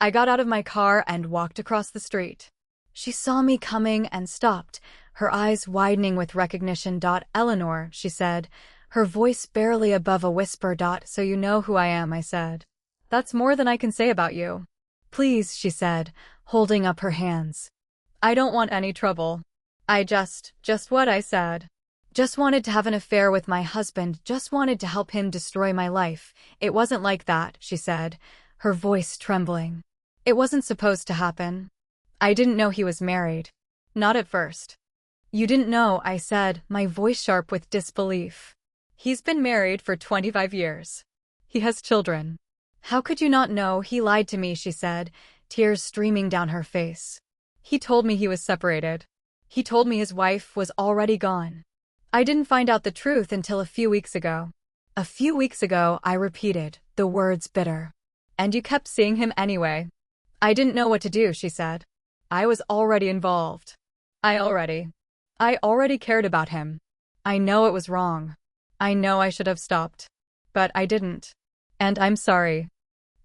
I got out of my car and walked across the street. She saw me coming and stopped, her eyes widening with recognition. Eleanor, she said, her voice barely above a whisper. So you know who I am, I said. That's more than I can say about you. Please, she said, holding up her hands. I don't want any trouble. I just what I said. Just wanted to have an affair with my husband, just wanted to help him destroy my life. It wasn't like that, she said, her voice trembling. It wasn't supposed to happen. I didn't know he was married. Not at first. You didn't know, I said, my voice sharp with disbelief. He's been married for 25 years. He has children. How could you not know? He lied to me, she said, tears streaming down her face. He told me he was separated. He told me his wife was already gone. I didn't find out the truth until a few weeks ago. A few weeks ago, I repeated, the words bitter. And you kept seeing him anyway. I didn't know what to do, she said. I was already involved. I already cared about him. I know it was wrong. I know I should have stopped. But I didn't. And I'm sorry.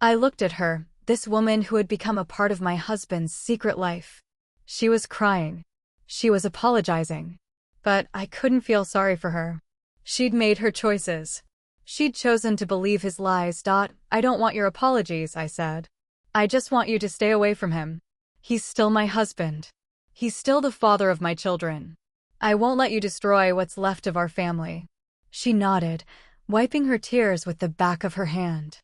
I looked at her, this woman who had become a part of my husband's secret life. She was crying. She was apologizing. But I couldn't feel sorry for her. She'd made her choices. She'd chosen to believe his lies. I don't want your apologies, I said. I just want you to stay away from him. He's still my husband. He's still the father of my children. I won't let you destroy what's left of our family. She nodded, wiping her tears with the back of her hand.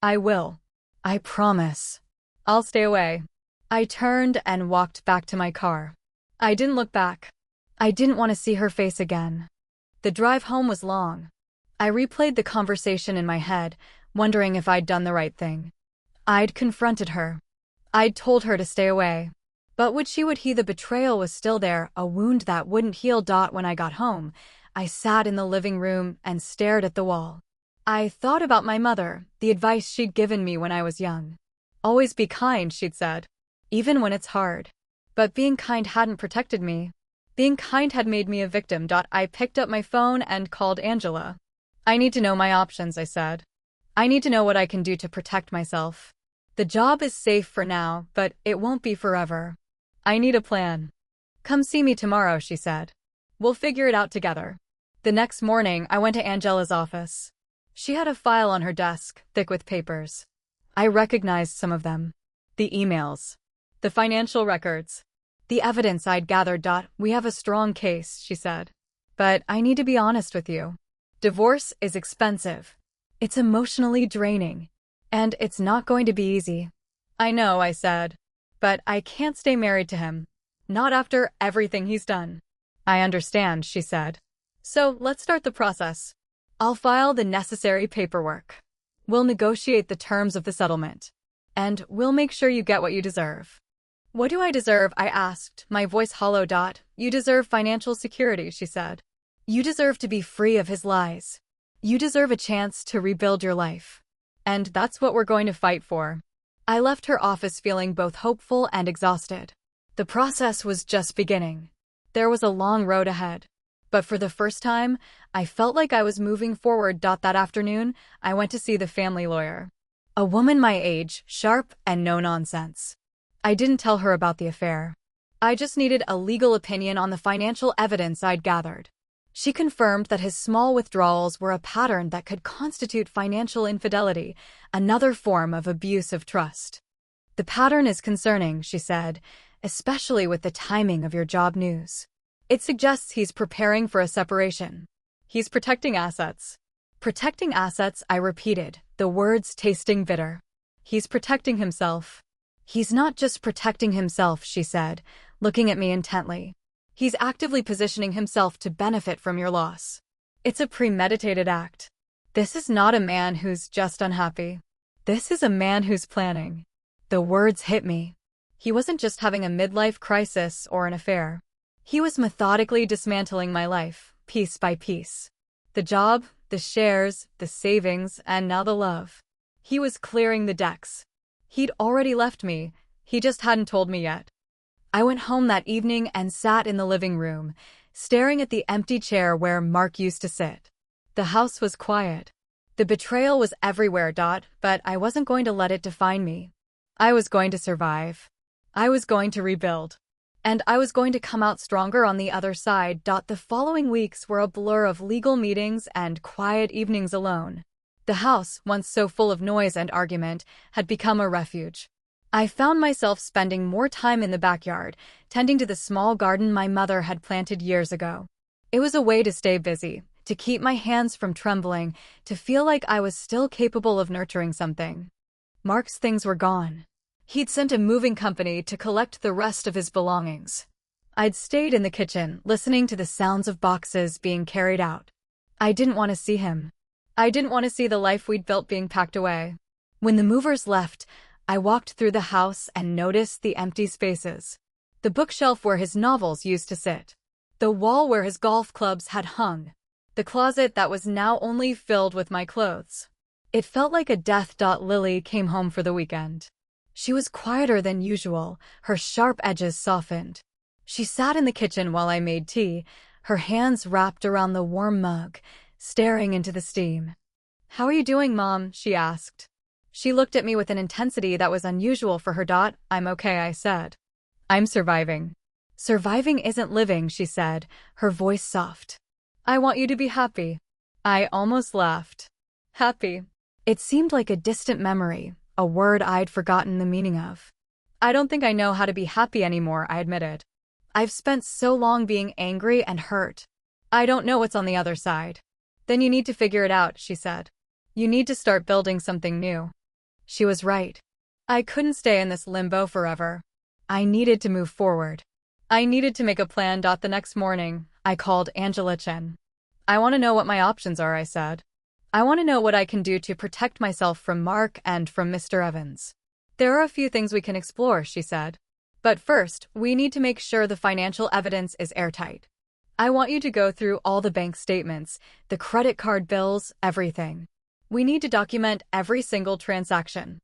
I will. I promise. I'll stay away. I turned and walked back to my car. I didn't look back. I didn't want to see her face again. The drive home was long. I replayed the conversation in my head, wondering if I'd done the right thing. I'd confronted her. I'd told her to stay away. But would he? The betrayal was still there, a wound that wouldn't heal. When I got home, I sat in the living room and stared at the wall. I thought about my mother, the advice she'd given me when I was young. Always be kind, she'd said. Even when it's hard. But being kind hadn't protected me. Being kind had made me a victim. I picked up my phone and called Angela. I need to know my options, I said. I need to know what I can do to protect myself. The job is safe for now, but it won't be forever. I need a plan. Come see me tomorrow, she said. We'll figure it out together. The next morning, I went to Angela's office. She had a file on her desk, thick with papers. I recognized some of them. The emails. The financial records. The evidence I'd gathered. We have a strong case, she said. But I need to be honest with you. Divorce is expensive. It's emotionally draining. And it's not going to be easy. I know, I said. But I can't stay married to him. Not after everything he's done. I understand, she said. So let's start the process. I'll file the necessary paperwork. We'll negotiate the terms of the settlement. And we'll make sure you get what you deserve. What do I deserve? I asked, my voice hollow. You deserve financial security, she said. You deserve to be free of his lies. You deserve a chance to rebuild your life. And that's what we're going to fight for. I left her office feeling both hopeful and exhausted. The process was just beginning. There was a long road ahead. But for the first time, I felt like I was moving forward. That afternoon, I went to see the family lawyer. A woman my age, sharp and no nonsense. I didn't tell her about the affair. I just needed a legal opinion on the financial evidence I'd gathered. She confirmed that his small withdrawals were a pattern that could constitute financial infidelity, another form of abuse of trust. The pattern is concerning, she said, especially with the timing of your job news. It suggests he's preparing for a separation. He's protecting assets. Protecting assets, I repeated, the words tasting bitter. He's protecting himself. He's not just protecting himself, she said, looking at me intently. He's actively positioning himself to benefit from your loss. It's a premeditated act. This is not a man who's just unhappy. This is a man who's planning. The words hit me. He wasn't just having a midlife crisis or an affair. He was methodically dismantling my life, piece by piece. The job, the shares, the savings, and now the love. He was clearing the decks. He'd already left me. He just hadn't told me yet. I went home that evening and sat in the living room, staring at the empty chair where Mark used to sit. The house was quiet. The betrayal was everywhere. But I wasn't going to let it define me. I was going to survive. I was going to rebuild. And I was going to come out stronger on the other side. The following weeks were a blur of legal meetings and quiet evenings alone. The house, once so full of noise and argument, had become a refuge. I found myself spending more time in the backyard, tending to the small garden my mother had planted years ago. It was a way to stay busy, to keep my hands from trembling, to feel like I was still capable of nurturing something. Mark's things were gone. He'd sent a moving company to collect the rest of his belongings. I'd stayed in the kitchen, listening to the sounds of boxes being carried out. I didn't want to see him. I didn't want to see the life we'd built being packed away. When the movers left, I walked through the house and noticed the empty spaces. The bookshelf where his novels used to sit. The wall where his golf clubs had hung. The closet that was now only filled with my clothes. It felt like a death. Lily came home for the weekend. She was quieter than usual, her sharp edges softened. She sat in the kitchen while I made tea, her hands wrapped around the warm mug, staring into the steam. "How are you doing, Mom?" she asked. She looked at me with an intensity that was unusual for her. "I'm okay," I said. "I'm surviving." "Surviving isn't living," she said, her voice soft. "I want you to be happy." I almost laughed. Happy. It seemed like a distant memory, a word I'd forgotten the meaning of. "I don't think I know how to be happy anymore," I admitted. "I've spent so long being angry and hurt. I don't know what's on the other side." "Then you need to figure it out," she said. "You need to start building something new." She was right. I couldn't stay in this limbo forever. I needed to move forward. I needed to make a plan. The next morning, I called Angela Chen. "I want to know what my options are," I said. "I want to know what I can do to protect myself from Mark and from Mr. Evans." "There are a few things we can explore," she said. "But first, we need to make sure the financial evidence is airtight. I want you to go through all the bank statements, the credit card bills, everything. We need to document every single transaction."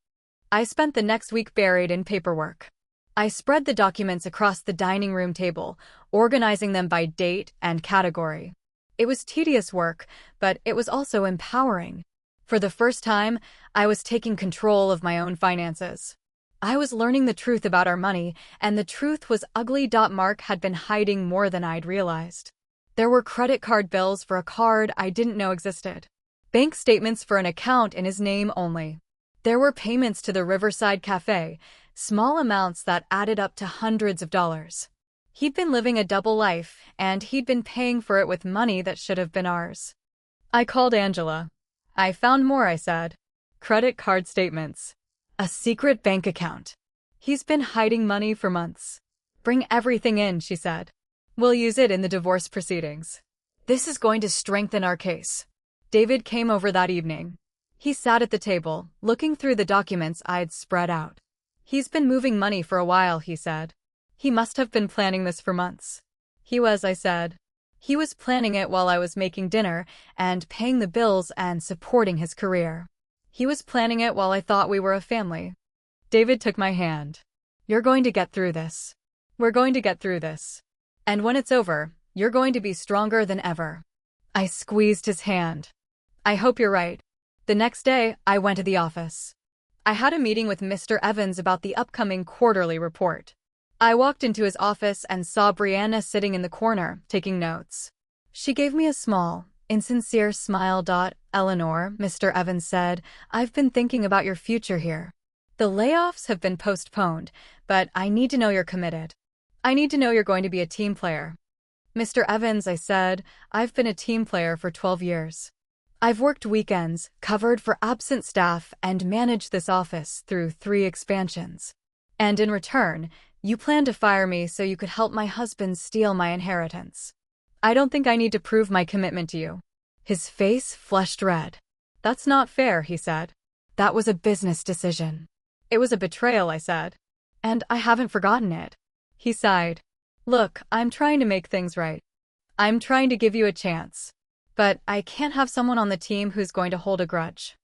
I spent the next week buried in paperwork. I spread the documents across the dining room table, organizing them by date and category. It was tedious work, but it was also empowering. For the first time, I was taking control of my own finances. I was learning the truth about our money, and the truth was ugly. Mark had been hiding more than I'd realized. There were credit card bills for a card I didn't know existed. Bank statements for an account in his name only. There were payments to the Riverside Cafe, small amounts that added up to hundreds of dollars. He'd been living a double life, and he'd been paying for it with money that should have been ours. I called Angela. I found more, I said. Credit card statements. A secret bank account. He's been hiding money for months. Bring everything in, she said. We'll use it in the divorce proceedings. This is going to strengthen our case. David came over that evening. He sat at the table, looking through the documents I'd spread out. He's been moving money for a while, he said. He must have been planning this for months. He was, I said. He was planning it while I was making dinner and paying the bills and supporting his career. He was planning it while I thought we were a family. David took my hand. You're going to get through this. We're going to get through this. And when it's over, you're going to be stronger than ever. I squeezed his hand. I hope you're right. The next day, I went to the office. I had a meeting with Mr. Evans about the upcoming quarterly report. I walked into his office and saw Brianna sitting in the corner, taking notes. She gave me a small, insincere smile. Eleanor, Mr. Evans said, I've been thinking about your future here. The layoffs have been postponed, but I need to know you're committed. I need to know you're going to be a team player. Mr. Evans, I said, I've been a team player for 12 years. I've worked weekends, covered for absent staff, and managed this office through 3 expansions. And in return, you plan to fire me so you could help my husband steal my inheritance. I don't think I need to prove my commitment to you. His face flushed red. That's not fair, he said. That was a business decision. It was a betrayal, I said. And I haven't forgotten it. He sighed. Look, I'm trying to make things right. I'm trying to give you a chance. But I can't have someone on the team who's going to hold a grudge.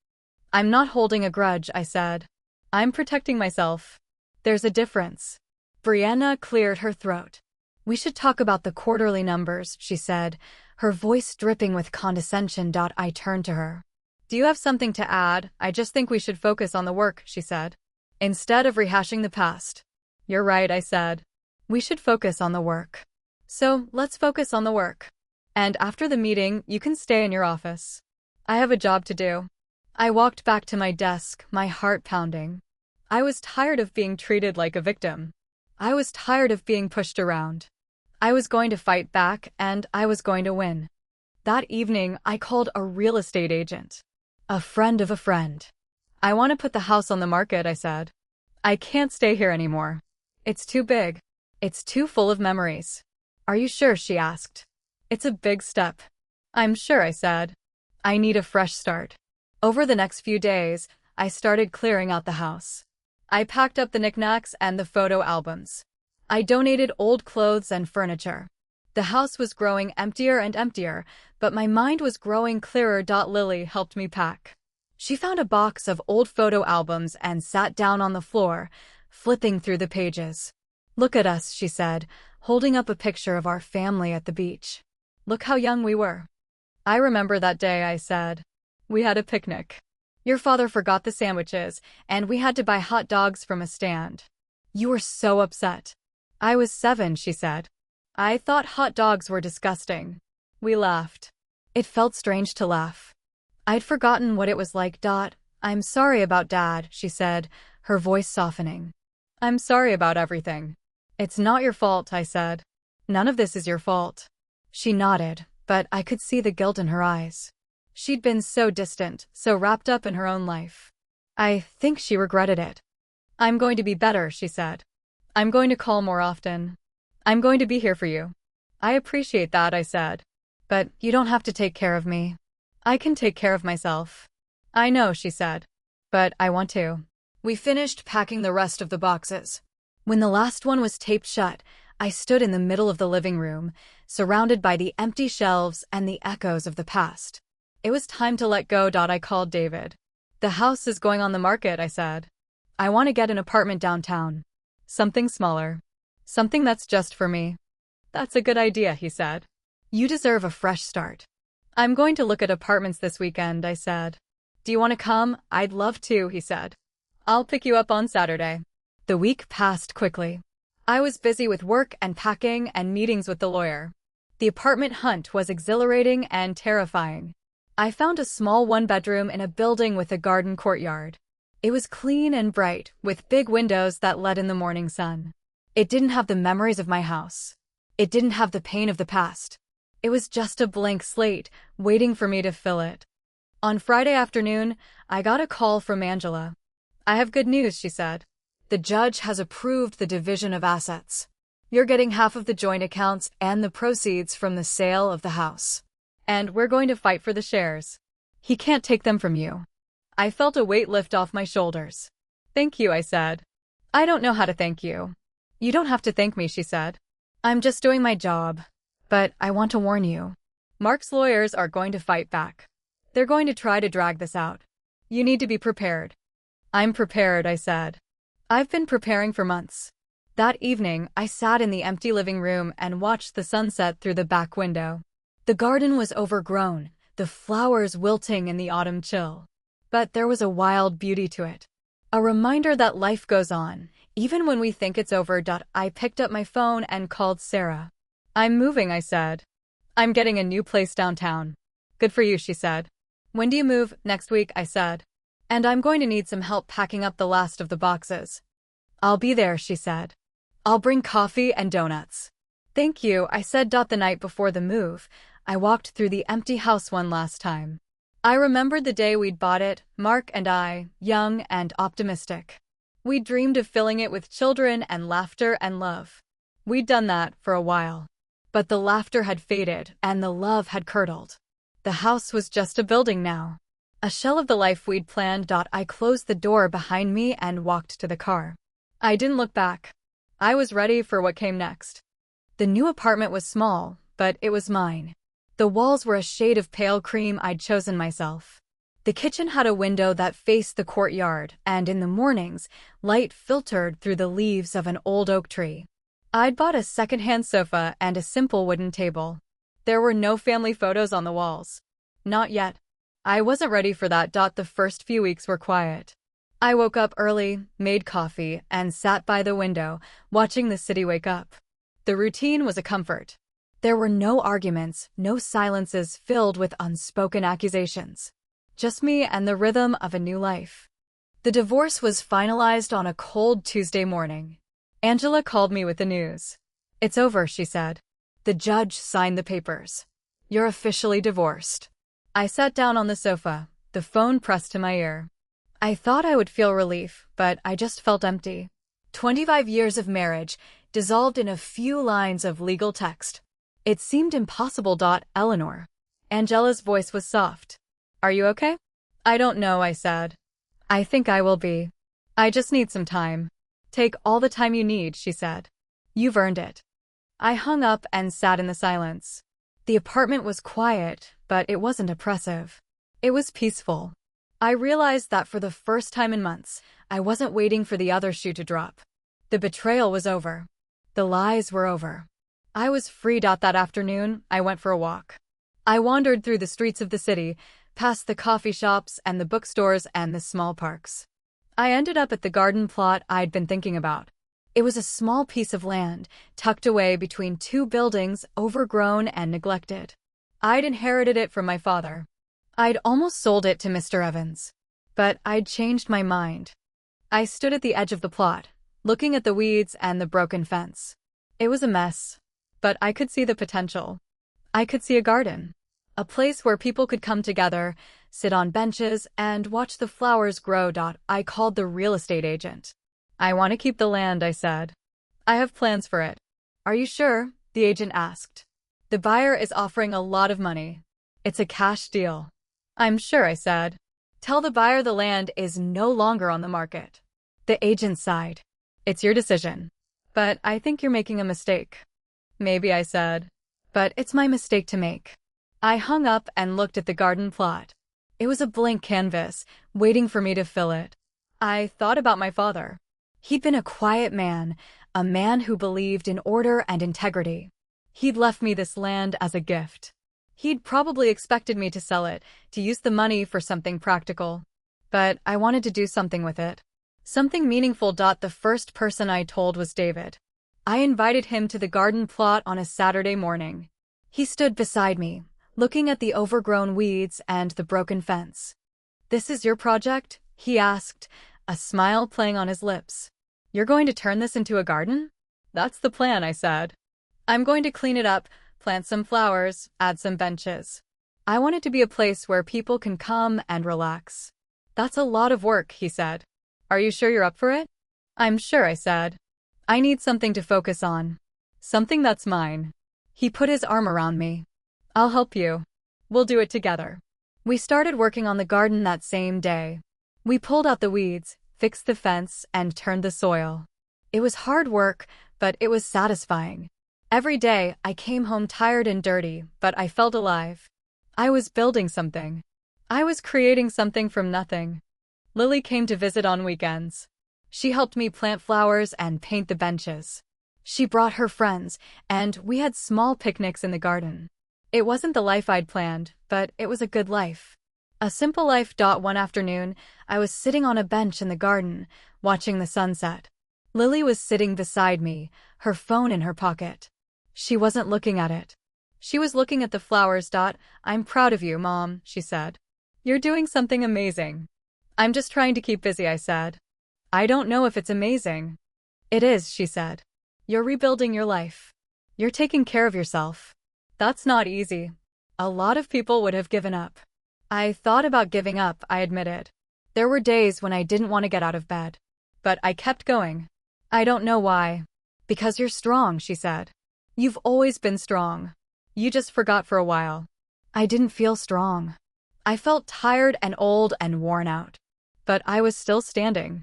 I'm not holding a grudge, I said. I'm protecting myself. There's a difference. Brianna cleared her throat. We should talk about the quarterly numbers, she said, her voice dripping with condescension. I turned to her. Do you have something to add? I just think we should focus on the work, she said. Instead of rehashing the past. You're right, I said. We should focus on the work. So, let's focus on the work. And after the meeting, you can stay in your office. I have a job to do. I walked back to my desk, my heart pounding. I was tired of being treated like a victim. I was tired of being pushed around. I was going to fight back, and I was going to win. That evening, I called a real estate agent. A friend of a friend. I want to put the house on the market, I said. I can't stay here anymore. It's too big. It's too full of memories. Are you sure? She asked. It's a big step. I'm sure, I said. I need a fresh start. Over the next few days, I started clearing out the house. I packed up the knickknacks and the photo albums. I donated old clothes and furniture. The house was growing emptier and emptier, but my mind was growing clearer. Lily helped me pack. She found a box of old photo albums and sat down on the floor, flipping through the pages. Look at us, she said, holding up a picture of our family at the beach. Look how young we were. I remember that day, I said. We had a picnic. Your father forgot the sandwiches, and we had to buy hot dogs from a stand. You were so upset. I was 7, she said. I thought hot dogs were disgusting. We laughed. It felt strange to laugh. I'd forgotten what it was like. I'm sorry about Dad, she said, her voice softening. I'm sorry about everything. It's not your fault, I said. None of this is your fault. She nodded, but I could see the guilt in her eyes. She'd been so distant, so wrapped up in her own life. I think she regretted it. I'm going to be better, she said. I'm going to call more often. I'm going to be here for you. I appreciate that, I said. But you don't have to take care of me. I can take care of myself. I know, she said. But I want to. We finished packing the rest of the boxes. When the last one was taped shut, I stood in the middle of the living room, surrounded by the empty shelves and the echoes of the past. It was time to let go. I called David. The house is going on the market, I said. I want to get an apartment downtown. Something smaller. Something that's just for me. That's a good idea, he said. You deserve a fresh start. I'm going to look at apartments this weekend, I said. Do you want to come? I'd love to, he said. I'll pick you up on Saturday. The week passed quickly. I was busy with work and packing and meetings with the lawyer. The apartment hunt was exhilarating and terrifying. I found a small 1-bedroom in a building with a garden courtyard. It was clean and bright, with big windows that let in the morning sun. It didn't have the memories of my house. It didn't have the pain of the past. It was just a blank slate, waiting for me to fill it. On Friday afternoon, I got a call from Angela. "I have good news," she said. "The judge has approved the division of assets. You're getting half of the joint accounts and the proceeds from the sale of the house. And we're going to fight for the shares. He can't take them from you." I felt a weight lift off my shoulders. "Thank you," I said. "I don't know how to thank you." "You don't have to thank me," she said. "I'm just doing my job. But I want to warn you. Mark's lawyers are going to fight back. They're going to try to drag this out. You need to be prepared." "I'm prepared," I said. "I've been preparing for months." That evening, I sat in the empty living room and watched the sunset through the back window. The garden was overgrown, the flowers wilting in the autumn chill. But there was a wild beauty to it. A reminder that life goes on, even when we think it's over. I picked up my phone and called Sarah. "I'm moving," I said. "I'm getting a new place downtown." "Good for you," she said. "When do you move?" "Next week," I said. "And I'm going to need some help packing up the last of the boxes." "I'll be there," she said. "I'll bring coffee and donuts." "Thank you," I said. The night before the move, I walked through the empty house one last time. I remembered the day we'd bought it, Mark and I, young and optimistic. We dreamed of filling it with children and laughter and love. We'd done that for a while. But the laughter had faded and the love had curdled. The house was just a building now. A shell of the life we'd planned. I closed the door behind me and walked to the car. I didn't look back. I was ready for what came next. The new apartment was small, but it was mine. The walls were a shade of pale cream I'd chosen myself. The kitchen had a window that faced the courtyard, and in the mornings, light filtered through the leaves of an old oak tree. I'd bought a second-hand sofa and a simple wooden table. There were no family photos on the walls. Not yet. I wasn't ready for that. The first few weeks were quiet. I woke up early, made coffee, and sat by the window, watching the city wake up. The routine was a comfort. There were no arguments, no silences filled with unspoken accusations. Just me and the rhythm of a new life. The divorce was finalized on a cold Tuesday morning. Angela called me with the news. "It's over," she said. "The judge signed the papers. You're officially divorced." I sat down on the sofa, the phone pressed to my ear. I thought I would feel relief, but I just felt empty. 25 years of marriage, dissolved in a few lines of legal text. It seemed impossible. "Eleanor." Angela's voice was soft. "Are you okay?" "I don't know," I said. "I think I will be. I just need some time." "Take all the time you need," she said. "You've earned it." I hung up and sat in the silence. The apartment was quiet, but it wasn't oppressive. It was peaceful. I realized that for the first time in months, I wasn't waiting for the other shoe to drop. The betrayal was over. The lies were over. I was free. That afternoon, I went for a walk. I wandered through the streets of the city, past the coffee shops and the bookstores and the small parks. I ended up at the garden plot I'd been thinking about. It was a small piece of land, tucked away between two buildings, overgrown and neglected. I'd inherited it from my father. I'd almost sold it to Mr. Evans. But I'd changed my mind. I stood at the edge of the plot, looking at the weeds and the broken fence. It was a mess. But I could see the potential. I could see a garden. A place where people could come together, sit on benches, and watch the flowers grow. I called the real estate agent. "I want to keep the land," I said. "I have plans for it." "Are you sure?" the agent asked. "The buyer is offering a lot of money. It's a cash deal." "I'm sure," I said. "Tell the buyer the land is no longer on the market." The agent sighed. "It's your decision. But I think you're making a mistake." "Maybe," I said. "But it's my mistake to make." I hung up and looked at the garden plot. It was a blank canvas, waiting for me to fill it. I thought about my father. He'd been a quiet man, a man who believed in order and integrity. He'd left me this land as a gift. He'd probably expected me to sell it, to use the money for something practical. But I wanted to do something with it. Something meaningful. The first person I told was David. I invited him to the garden plot on a Saturday morning. He stood beside me, looking at the overgrown weeds and the broken fence. "This is your project?" he asked, a smile playing on his lips. "You're going to turn this into a garden?" "That's the plan," I said. I'm going to clean it up, plant some flowers, add some benches. I want it to be a place where people can come and relax. That's a lot of work, he said. Are you sure you're up for it? I'm sure, I said. I need something to focus on. Something that's mine. He put his arm around me. I'll help you. We'll do it together. We started working on the garden that same day. We pulled out the weeds, fixed the fence, and turned the soil. It was hard work, but it was satisfying. Every day, I came home tired and dirty, but I felt alive. I was building something. I was creating something from nothing. Lily came to visit on weekends. She helped me plant flowers and paint the benches. She brought her friends, and we had small picnics in the garden. It wasn't the life I'd planned, but it was a good life. A simple life. One afternoon, I was sitting on a bench in the garden, watching the sunset. Lily was sitting beside me, her phone in her pocket. She wasn't looking at it. She was looking at the flowers. I'm proud of you, Mom, she said. You're doing something amazing. I'm just trying to keep busy, I said. I don't know if it's amazing. It is, she said. You're rebuilding your life. You're taking care of yourself. That's not easy. A lot of people would have given up. I thought about giving up, I admitted. There were days when I didn't want to get out of bed. But I kept going. I don't know why. Because you're strong, she said. You've always been strong. You just forgot for a while. I didn't feel strong. I felt tired and old and worn out. But I was still standing.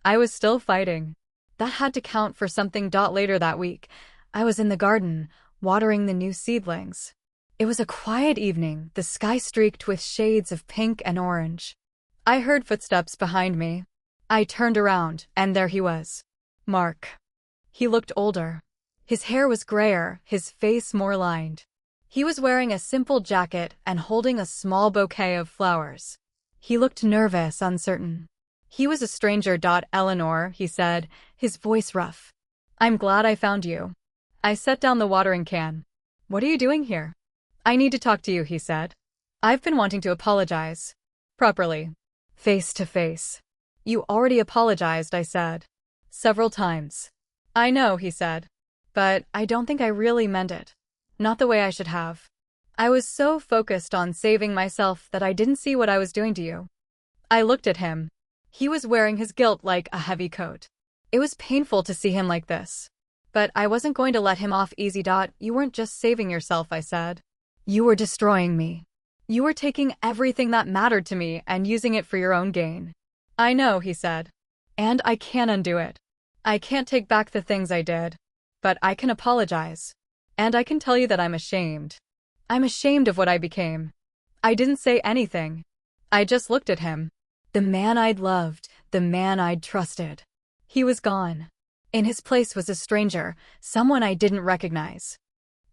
I was still fighting. That had to count for something. Later that week, I was in the garden, watering the new seedlings. It was a quiet evening, the sky streaked with shades of pink and orange. I heard footsteps behind me. I turned around, and there he was. Mark. He looked older. His hair was grayer, his face more lined. He was wearing a simple jacket and holding a small bouquet of flowers. He looked nervous, uncertain. He was a stranger. Eleanor, he said, his voice rough. I'm glad I found you. I set down the watering can. What are you doing here? I need to talk to you, he said. I've been wanting to apologize. Properly. Face to face. You already apologized, I said. Several times. I know, he said. But I don't think I really meant it. Not the way I should have. I was so focused on saving myself that I didn't see what I was doing to you. I looked at him. He was wearing his guilt like a heavy coat. It was painful to see him like this. But I wasn't going to let him off easy. You weren't just saving yourself, I said. You were destroying me. You were taking everything that mattered to me and using it for your own gain. I know, he said. And I can't undo it. I can't take back the things I did. But I can apologize. And I can tell you that I'm ashamed. I'm ashamed of what I became. I didn't say anything. I just looked at him. The man I'd loved, the man I'd trusted. He was gone. In his place was a stranger, someone I didn't recognize.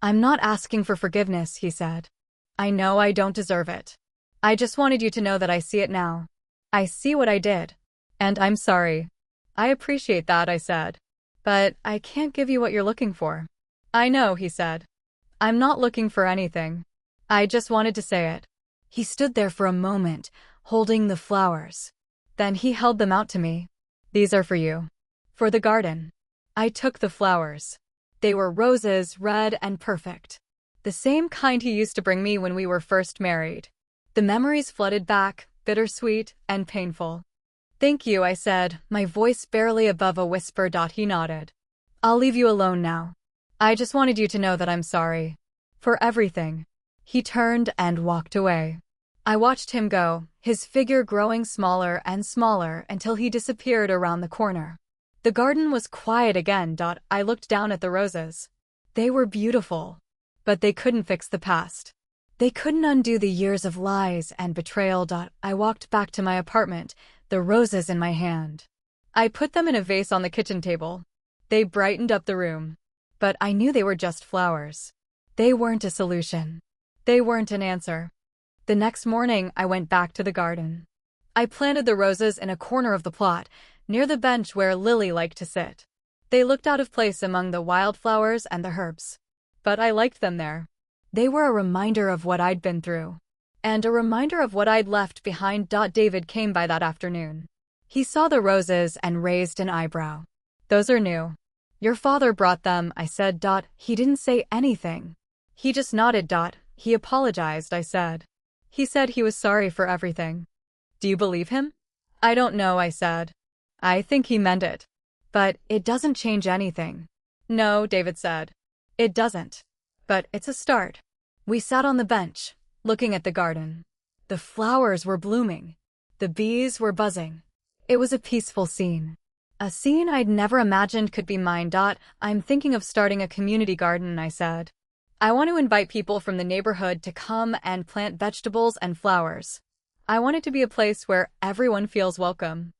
I'm not asking for forgiveness, he said. I know I don't deserve it. I just wanted you to know that I see it now. I see what I did. And I'm sorry. I appreciate that, I said. But I can't give you what you're looking for. I know, he said. I'm not looking for anything. I just wanted to say it. He stood there for a moment, holding the flowers. Then he held them out to me. These are for you. For the garden. I took the flowers. They were roses, red and perfect. The same kind he used to bring me when we were first married. The memories flooded back, bittersweet and painful. Thank you, I said, my voice barely above a whisper. He nodded. I'll leave you alone now. I just wanted you to know that I'm sorry. For everything. He turned and walked away. I watched him go, his figure growing smaller and smaller until he disappeared around the corner. The garden was quiet again. I looked down at the roses. They were beautiful. But they couldn't fix the past. They couldn't undo the years of lies and betrayal. I walked back to my apartment, the roses in my hand. I put them in a vase on the kitchen table. They brightened up the room. But I knew they were just flowers. They weren't a solution. They weren't an answer. The next morning, I went back to the garden. I planted the roses in a corner of the plot, near the bench where Lily liked to sit. They looked out of place among the wildflowers and the herbs. But I liked them there. They were a reminder of what I'd been through. And a reminder of what I'd left behind. David came by that afternoon. He saw the roses and raised an eyebrow. Those are new. Your father brought them, I said. He didn't say anything. He just nodded. He apologized, I said. He said he was sorry for everything. Do you believe him? I don't know, I said. I think he meant it. But it doesn't change anything. No, David said. It doesn't. But it's a start. We sat on the bench, looking at the garden. The flowers were blooming. The bees were buzzing. It was a peaceful scene. A scene I'd never imagined could be mine. I'm thinking of starting a community garden, I said. I want to invite people from the neighborhood to come and plant vegetables and flowers. I want it to be a place where everyone feels welcome.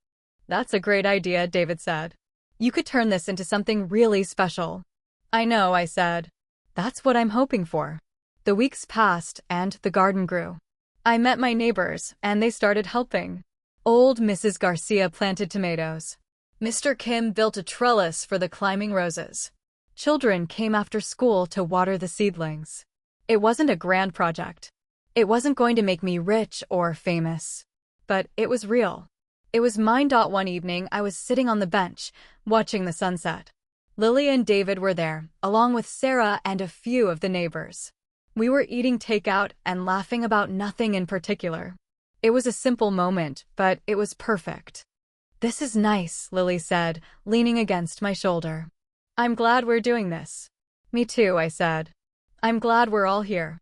That's a great idea, David said. You could turn this into something really special. I know, I said. That's what I'm hoping for. The weeks passed and the garden grew. I met my neighbors and they started helping. Old Mrs. Garcia planted tomatoes. Mr. Kim built a trellis for the climbing roses. Children came after school to water the seedlings. It wasn't a grand project. It wasn't going to make me rich or famous. But it was real. It was mine. One evening, I was sitting on the bench, watching the sunset. Lily and David were there, along with Sarah and a few of the neighbors. We were eating takeout and laughing about nothing in particular. It was a simple moment, but it was perfect. This is nice, Lily said, leaning against my shoulder. I'm glad we're doing this. Me too, I said. I'm glad we're all here.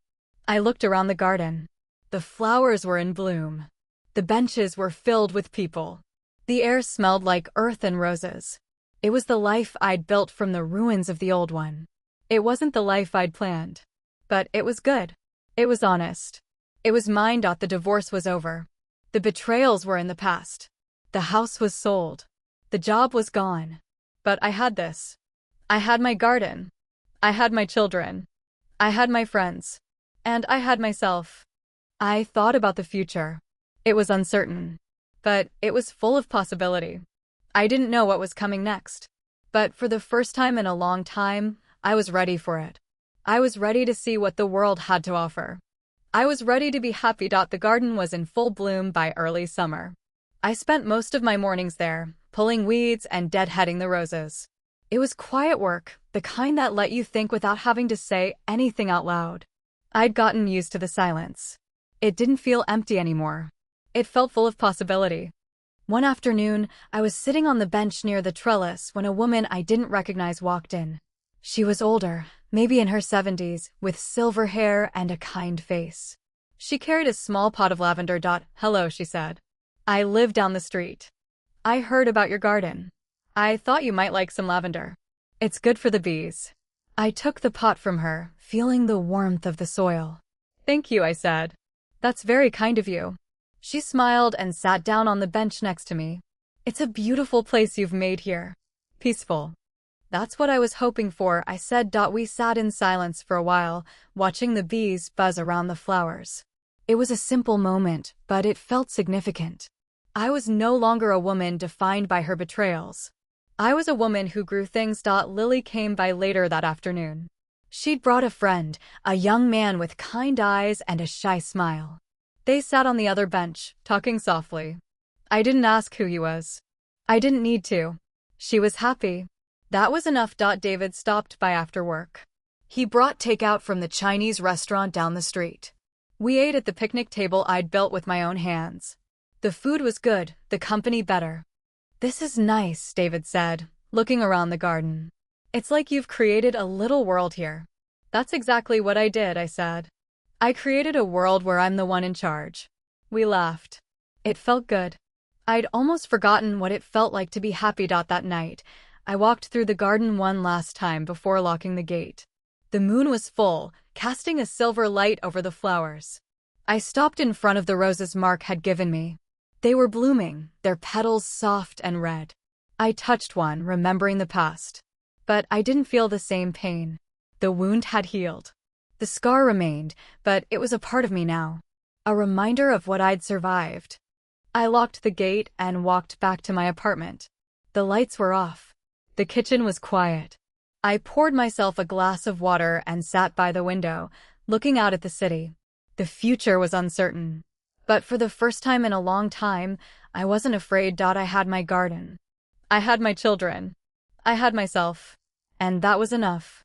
I looked around the garden. The flowers were in bloom. The benches were filled with people. The air smelled like earth and roses. It was the life I'd built from the ruins of the old one. It wasn't the life I'd planned. But it was good. It was honest. It was mine. The divorce was over. The betrayals were in the past. The house was sold. The job was gone. But I had this. I had my garden. I had my children. I had my friends. And I had myself. I thought about the future. It was uncertain. But it was full of possibility. I didn't know what was coming next. But for the first time in a long time, I was ready for it. I was ready to see what the world had to offer. I was ready to be happy. The garden was in full bloom by early summer. I spent most of my mornings there, pulling weeds and deadheading the roses. It was quiet work, the kind that let you think without having to say anything out loud. I'd gotten used to the silence. It didn't feel empty anymore. It felt full of possibility. One afternoon, I was sitting on the bench near the trellis when a woman I didn't recognize walked in. She was older, maybe in her 70s, with silver hair and a kind face. She carried a small pot of lavender. Hello, she said. I live down the street. I heard about your garden. I thought you might like some lavender. It's good for the bees. I took the pot from her, feeling the warmth of the soil. Thank you, I said. That's very kind of you. She smiled and sat down on the bench next to me. It's a beautiful place you've made here. Peaceful. That's what I was hoping for, I said. We sat in silence for a while, watching the bees buzz around the flowers. It was a simple moment, but it felt significant. I was no longer a woman defined by her betrayals. I was a woman who grew things. Lily came by later that afternoon. She'd brought a friend, a young man with kind eyes and a shy smile. They sat on the other bench, talking softly. I didn't ask who he was. I didn't need to. She was happy. That was enough. David stopped by after work. He brought takeout from the Chinese restaurant down the street. We ate at the picnic table I'd built with my own hands. The food was good, the company better. This is nice, David said, looking around the garden. It's like you've created a little world here. That's exactly what I did, I said. I created a world where I'm the one in charge. We laughed. It felt good. I'd almost forgotten what it felt like to be happy. That night, I walked through the garden one last time before locking the gate. The moon was full, casting a silver light over the flowers. I stopped in front of the roses Mark had given me. They were blooming, their petals soft and red. I touched one, remembering the past. But I didn't feel the same pain. The wound had healed. The scar remained, but it was a part of me now. A reminder of what I'd survived. I locked the gate and walked back to my apartment. The lights were off. The kitchen was quiet. I poured myself a glass of water and sat by the window, looking out at the city. The future was uncertain. But for the first time in a long time, I wasn't afraid. I had my garden. I had my children. I had myself. And that was enough.